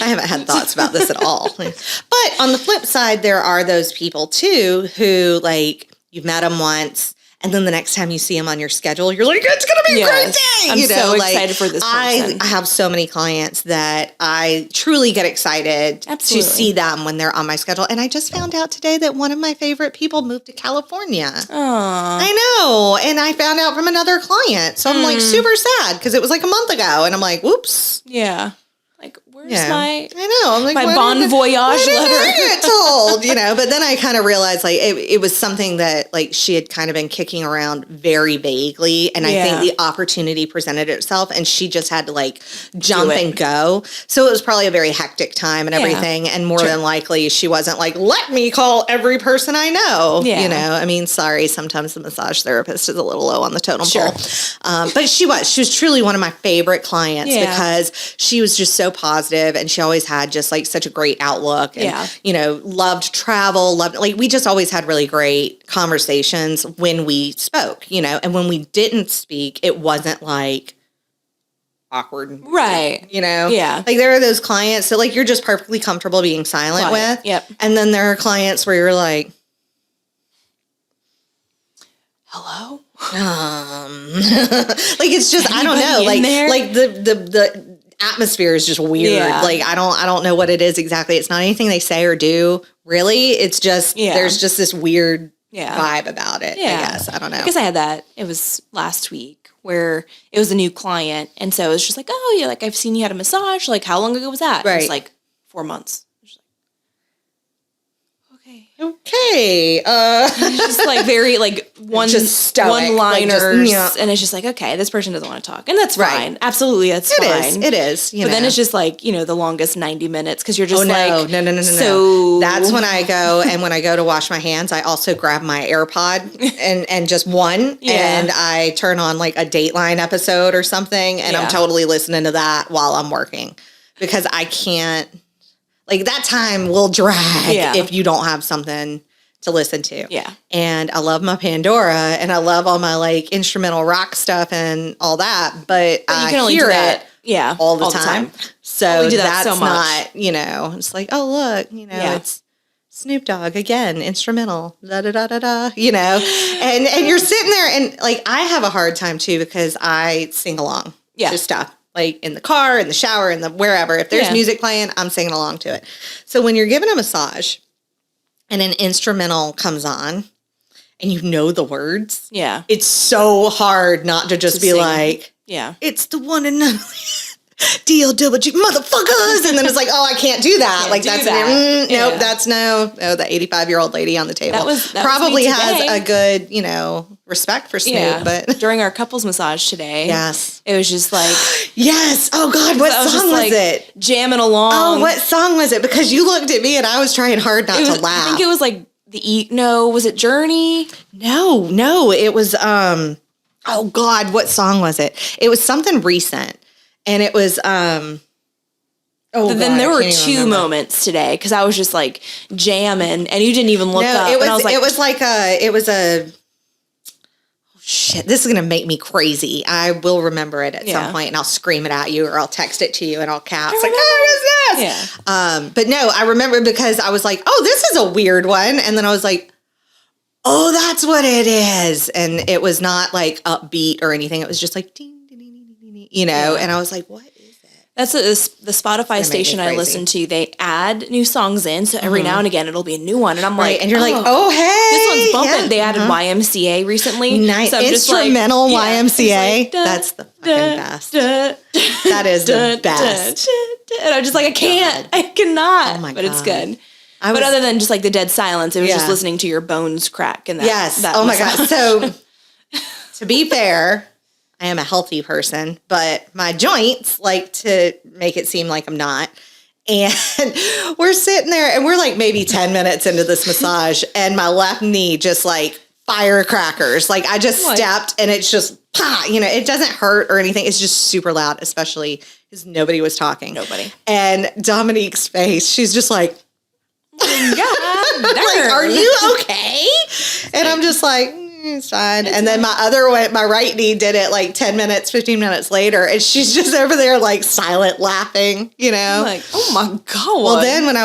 I haven't had thoughts about this at all. But on the flip side, there are those people too who like you've met them once. And then the next time you see them on your schedule, you're like, it's going to be a great day. I'm so excited for this person. I have so many clients that I truly get excited to see them when they're on my schedule. And I just found out today that one of my favorite people moved to California. Aww. I know. And I found out from another client. So I'm like super sad because it was like a month ago. And I'm like, whoops. Yeah. Like, where's my I'm like, my bon voyage letter? I get told, But then I kind of realized like it was something that like she had kind of been kicking around very vaguely, and I think the opportunity presented itself, and she just had to like jump and go. So it was probably a very hectic time and everything, and more than likely she wasn't like, let me call every person I know. I mean, sorry, sometimes the massage therapist is a little low on the totem pole, but she was truly one of my favorite clients because she was just so positive, and she always had just like such a great outlook and, loved travel, we just always had really great conversations when we spoke, and when we didn't speak, it wasn't like awkward. Right. Yeah. Like there are those clients that like you're just perfectly comfortable being silent with. Yep. And then there are clients where you're like, hello? Like it's just, I don't know. Like the atmosphere is just weird. Yeah. Like I don't know what it is exactly. It's not anything they say or do. Really, it's just there's just this weird vibe about it. I guess I don't know. I guess I had that. It was last week where it was a new client, and so it was just like, oh yeah, like I've seen you had a massage. Like how long ago was that? Right. It was like 4 months. Okay. It's just like very like one-liners, and it's just like, okay, this person doesn't want to talk, and that's fine. Absolutely, that's fine. It is. But then it's just like the longest 90 minutes because you're just no. So that's when I go, and when I go to wash my hands, I also grab my AirPod and just one, and I turn on like a Dateline episode or something, and I'm totally listening to that while I'm working because I can't. Like, that time will drag if you don't have something to listen to. Yeah. And I love my Pandora, and I love all my, like, instrumental rock stuff and all that, but you can only hear do that, it all the time. So that's so not, it's like, oh, look, it's Snoop Dogg again, instrumental, da-da-da-da-da, And you're sitting there, and, like, I have a hard time, too, because I sing along to stuff. Like in the car, in the shower, in the wherever. If there's music playing, I'm singing along to it. So when you're giving a massage and an instrumental comes on and you know the words. Yeah. It's so hard not to just be sing. like, yeah, it's the one and only DLWG motherfuckers. And then it's like, oh, I can't do that. Can't like, do that's, that. nope, Yeah. that's the 85-year-old lady on the table. That probably was me has today. a good, respect for Snoop, Yeah. but. During our couples massage today. Yes. It was just like. Yes. Oh, God, what song was it? Jamming along. Oh, what song was it? Because you looked at me and I was trying hard not to laugh. I think it was like was it Journey? No, it was, oh, God, what song was it? It was something recent. And it was, then there were two moments today because I was just like jamming and you didn't even look up. It was, and I was like, shit, this is going to make me crazy. I will remember it at some point and I'll scream it at you or I'll text it to you and I'll caps like, oh, what is this? Yeah. But no, I remember because I was like, oh, this is a weird one. And then I was like, oh, that's what it is. And it was not like upbeat or anything. It was just like, ding, ding, ding, ding, ding, and I was like, what? That's the Spotify station I listen to. They add new songs in, so every now and again it'll be a new one, and I'm like, and you're like, oh hey, this one's bumping. Yeah. They added YMCA recently, nice so instrumental like, YMCA. Like, that's the fucking best. That is the best. And I'm just like, I cannot. Oh my but it's God. good. But other than just like the dead silence, it was just listening to your bones crack and that. Yes. That oh my God. So to be fair, I am a healthy person, but my joints like to make it seem like I'm not. And we're sitting there and we're like maybe 10 minutes into this massage and my left knee just like firecrackers. Like I just stepped and it's just, it doesn't hurt or anything. It's just super loud, especially because nobody was talking. Nobody. And Dominique's face, she's just like, God, like, are you okay? And I'm just like, it's fine. And then my right knee did it like 10 minutes, 15 minutes later. And she's just over there like silent laughing, I'm like, oh my God. Well, then when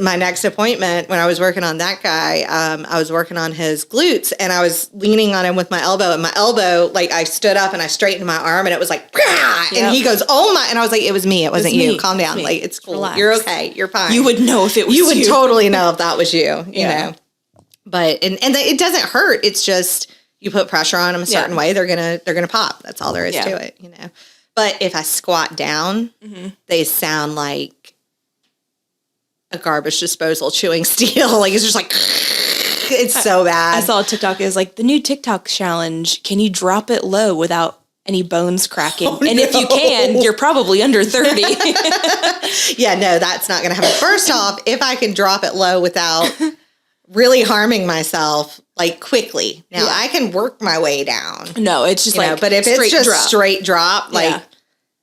my next appointment, when I was working on that guy, I was working on his glutes and I was leaning on him with my elbow and my elbow, like I stood up and I straightened my arm and it was like, and he goes, oh my, and I was like, it was me. It wasn't you. Calm down. Like, it's cool. Relax. You're okay. You're fine. You would know if it was you. You would totally know if that was you, you know. But and it doesn't hurt. It's just you put pressure on them a certain way, they're gonna pop. That's all there is to it, But if I squat down, they sound like a garbage disposal chewing steel. Like it's just like it's so bad. I saw a TikTok. It was like the new TikTok challenge. Can you drop it low without any bones cracking? And if you can, you're probably under 30. Yeah, no, that's not gonna happen. First off, if I can drop it low without really harming myself, like quickly. Now I can work my way down. No, it's just like, but if it's just straight drop, like,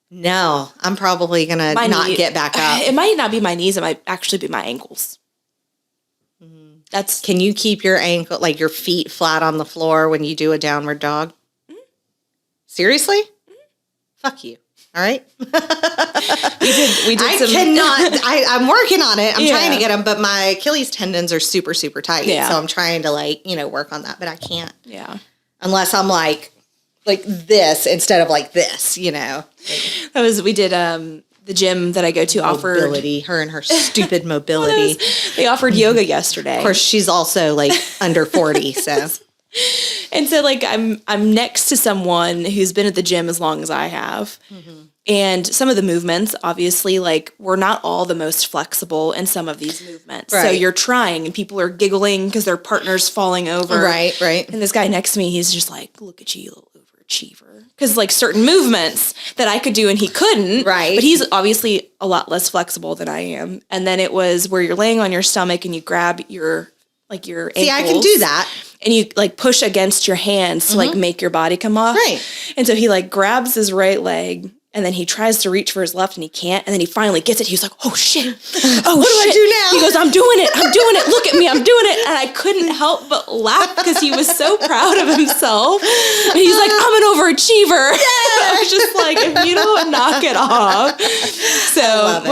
no, I'm probably gonna not get back up. It might not be my knees. It might actually be my ankles. Can you keep your ankle, like your feet flat on the floor when you do a downward dog? Seriously? Fuck you. All right. we did. I'm working on it. I'm trying to get them, but my Achilles tendons are super, super tight. Yeah. So I'm trying to work on that, but I can't. Yeah. Unless I'm like this instead of like this, We did the gym that I go to offered mobility. Her and her stupid mobility. They offered yoga yesterday. Of course, she's also like under 40, so. And so I'm next to someone who's been at the gym as long as I have. And some of the movements, obviously, we're not all the most flexible in some of these movements. Right. So you're trying and people are giggling because their partner's falling over. Right. And this guy next to me, he's just like, look at you, you little overachiever. Because certain movements that I could do and he couldn't. Right. But he's obviously a lot less flexible than I am. And then it was where you're laying on your stomach and you grab your ankles. See, I can do that. And you push against your hands to make your body come off. Right. And so he grabs his right leg and then he tries to reach for his left and he can't. And then he finally gets it. He's like, oh shit. Oh, what do I do now? He goes, I'm doing it. Look at me. I'm doing it. And I couldn't help but laugh because he was so proud of himself. And he's like, I'm an overachiever. Yeah. I was just like, if you don't knock it off. So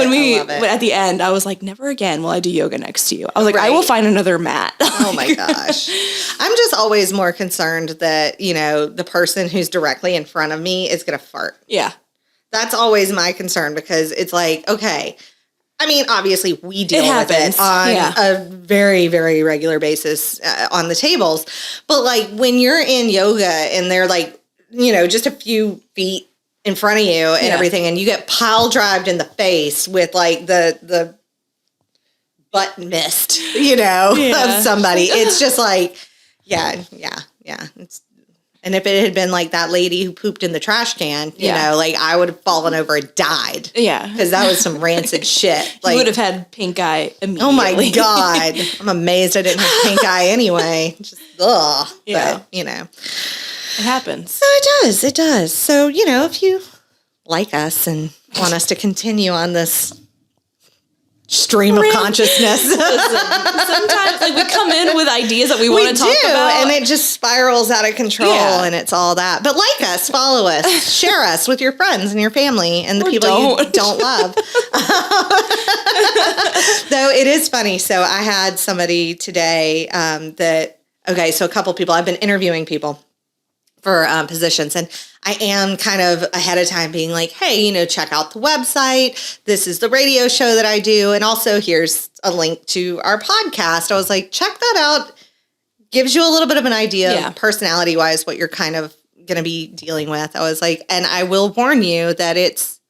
at the end, I was like, never again will I do yoga next to you. I was like, I will find another mat. Oh my gosh. I'm just always more concerned that, the person who's directly in front of me is going to fart. Yeah. That's always my concern because it's like, okay, I mean, obviously we deal with happens. it on a very, very regular basis on the tables. But like when you're in yoga and they're like, just a few feet in front of you and everything, and you get pile drived in the face with like the butt mist, of somebody. It's just like, yeah. And if it had been like that lady who pooped in the trash can, like I would have fallen over and died. Yeah. Because that was some rancid shit. Like, you would have had pink eye immediately. Oh my God. I'm amazed I didn't have pink eye anyway. Just, ugh. Yeah. But, It happens. So it does. So, if you like us and want us to continue on this stream of consciousness. Sometimes we come in with ideas that we want to talk about. And it just spirals out of control and it's all that. But like us, follow us, share us with your friends and your family and the people you don't love. Though it is funny. So I had somebody today so a couple people, I've been interviewing people for positions, and I am kind of ahead of time being like, hey, check out the website. This is the radio show that I do. And also here's a link to our podcast. I was like, check that out. Gives you a little bit of an idea personality wise, what you're kind of going to be dealing with. I was like, and I will warn you that it's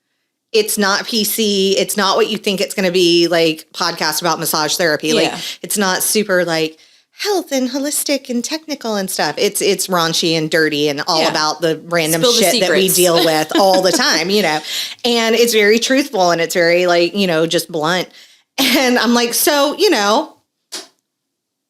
not PC. It's not what you think it's going to be, like podcast about massage therapy. Like it's not super like health and holistic and technical and stuff. It's raunchy and dirty and all about the random shit that we deal with all the time, and it's very truthful and it's very like, just blunt. And I'm like, so,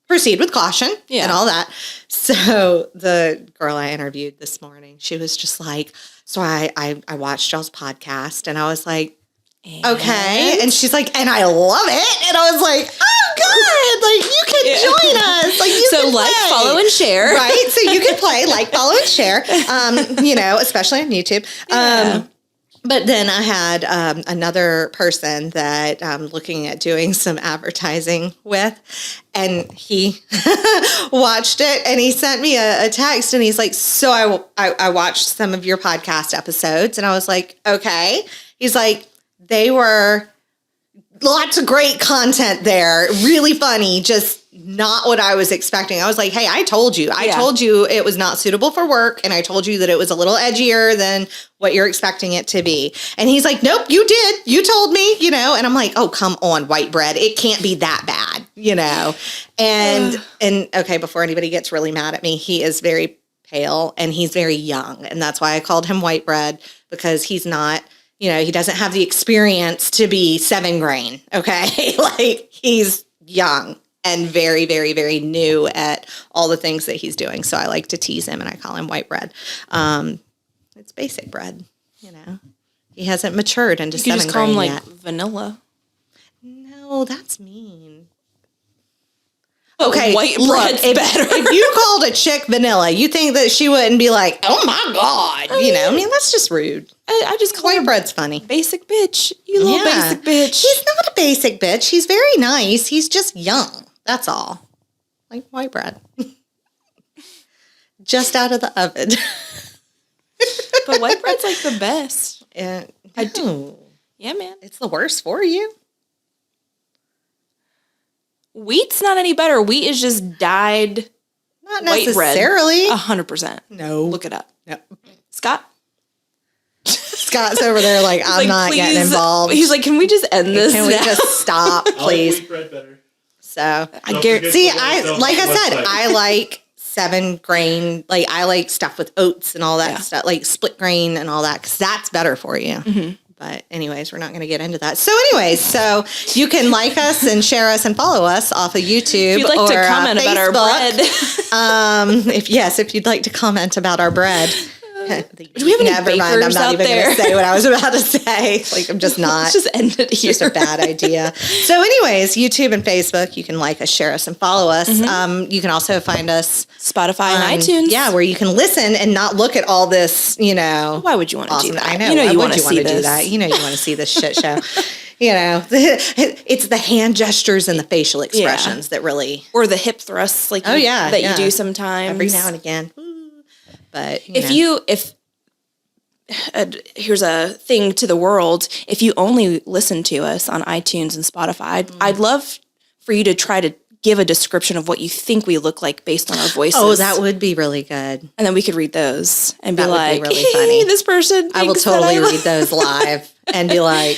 proceed with caution and all that. So the girl I interviewed this morning, she was just like, so I watched y'all's podcast and I was like, okay. And she's like, and I love it. And I was like, oh, good. Like, you can join us. Like, you can play. Follow, and share. Right? So you can play, follow, and share, especially on YouTube. But then I had another person that I'm looking at doing some advertising with, and he watched it, and he sent me a text, and he's like, so I watched some of your podcast episodes, and I was like, okay. He's like, they were lots of great content there, really funny, just not what I was expecting. I was like, hey, I told you it was not suitable for work. And I told you that it was a little edgier than what you're expecting it to be. And he's like, nope, you did. You told me, and I'm like, oh, come on, white bread. It can't be that bad, And okay, before anybody gets really mad at me, he is very pale and he's very young. And that's why I called him white bread, because he's not, he doesn't have the experience to be 7 grain. Okay. Like, he's young and very, very, very new at all the things that he's doing. So I like to tease him and I call him white bread. It's basic bread, He hasn't matured into 7 grain yet. You could just call him like vanilla. No, that's mean. Okay, white bread's better. If you called a chick vanilla, you think that she wouldn't be like, oh my God, that's just rude. I just call white bread's funny. Basic bitch. You little basic bitch. He's not a basic bitch. He's very nice. He's just young. That's all. Like white bread. Just out of the oven. But white bread's like the best. I do. Yeah, man. It's the worst for you. Wheat's not any better. Wheat is just dyed not necessarily. 100%. No. Look it up. No. Scott? Scott's over there like, I'm not getting involved. He's like, can we just end this Can we just stop, please? I like wheat bread better. So, I like 7 grain. Like, I like stuff with oats and all that stuff, like split grain and all that, because that's better for you. Mm-hmm. But anyways, we're not going to get into that. So you can like us and share us and follow us off of YouTube. If you'd like to comment about our bread. If you'd like to comment about our bread. Do we have any bakers I'm not out even going to say what I was about to say. Like, I'm just not. Let's just end it here. It's just a bad idea. So anyways, YouTube and Facebook, you can like us, share us, and follow us. Mm-hmm. You can also find us Spotify and iTunes. Yeah, where you can listen and not look at all this, Why would you want to do that? I know. Why would you want to do that? You want to see this shit show. It's the hand gestures and the facial expressions that really... Or the hip thrusts you do sometimes. Every now and again. But if here's a thing to the world. If you only listen to us on iTunes and Spotify, I'd love for you to try to give a description of what you think we look like based on our voices. Oh, that would be really good. And then we could read those and be That would like, be really funny. This person I will thinks totally that read those live and be like,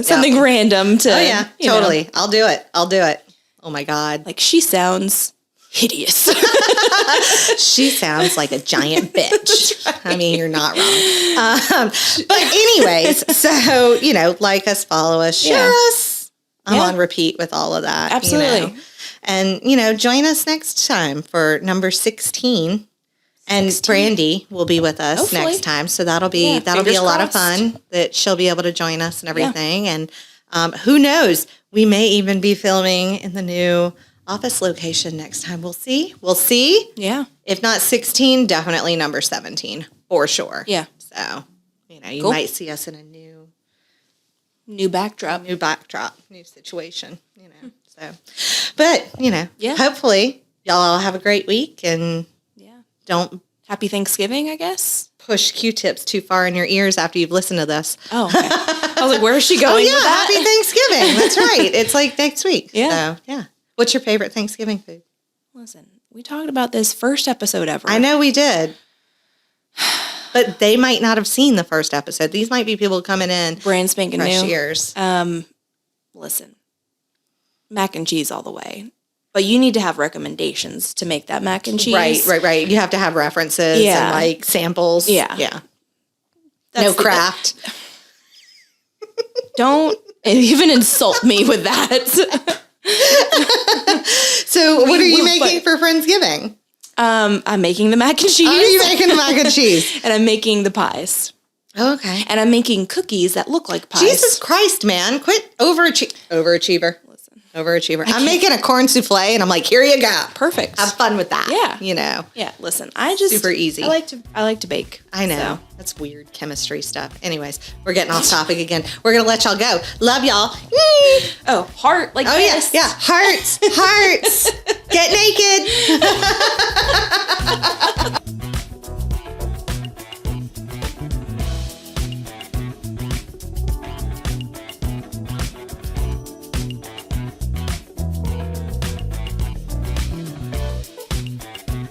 something random to. Oh yeah, totally. I'll do it. Oh my God. Like, she sounds hideous. She sounds like a giant bitch. Right. I mean, you're not wrong. But anyways, so, like us, follow us, share us. I'm on repeat with all of that. Absolutely. And, join us next time for number 16. And Brandy will be with us next time. So that'll be a lot of fun that she'll be able to join us and everything. Yeah. And who knows, we may even be filming in the new office location next time. We'll see. Yeah. If not 16, definitely number 17 for sure. Yeah. So, you might see us in a new backdrop, new situation, So, but, hopefully y'all all have a great week and don't Happy Thanksgiving, I guess. Push Q-tips too far in your ears after you've listened to this. Oh, okay. I was like, where is she going with that? Happy Thanksgiving. That's right. It's like next week. Yeah. So, yeah. What's your favorite Thanksgiving food? Listen, we talked about this first episode ever. I know we did. But they might not have seen the first episode. These might be people coming in. Brand spanking fresh new. Ears. Listen, mac and cheese all the way. But you need to have recommendations to make that mac and cheese. Right. You have to have references and like samples. Yeah. No craft. Don't even insult me with that. So what are you making for Friendsgiving? I'm making the mac and cheese. Are you making the mac and cheese? And I'm making the pies. Okay. And I'm making cookies that look like pies. Jesus Christ, man. Quit overachiever. Listen. Overachiever. I'm making a corn souffle and I'm like, here you go. Perfect. Have fun with that. Yeah. Yeah. Listen, super easy. I like to bake. I know. So. That's weird chemistry stuff. Anyways, we're getting off topic again. We're going to let y'all go. Love y'all. Oh, heart like this. Yeah. Hearts. Get naked.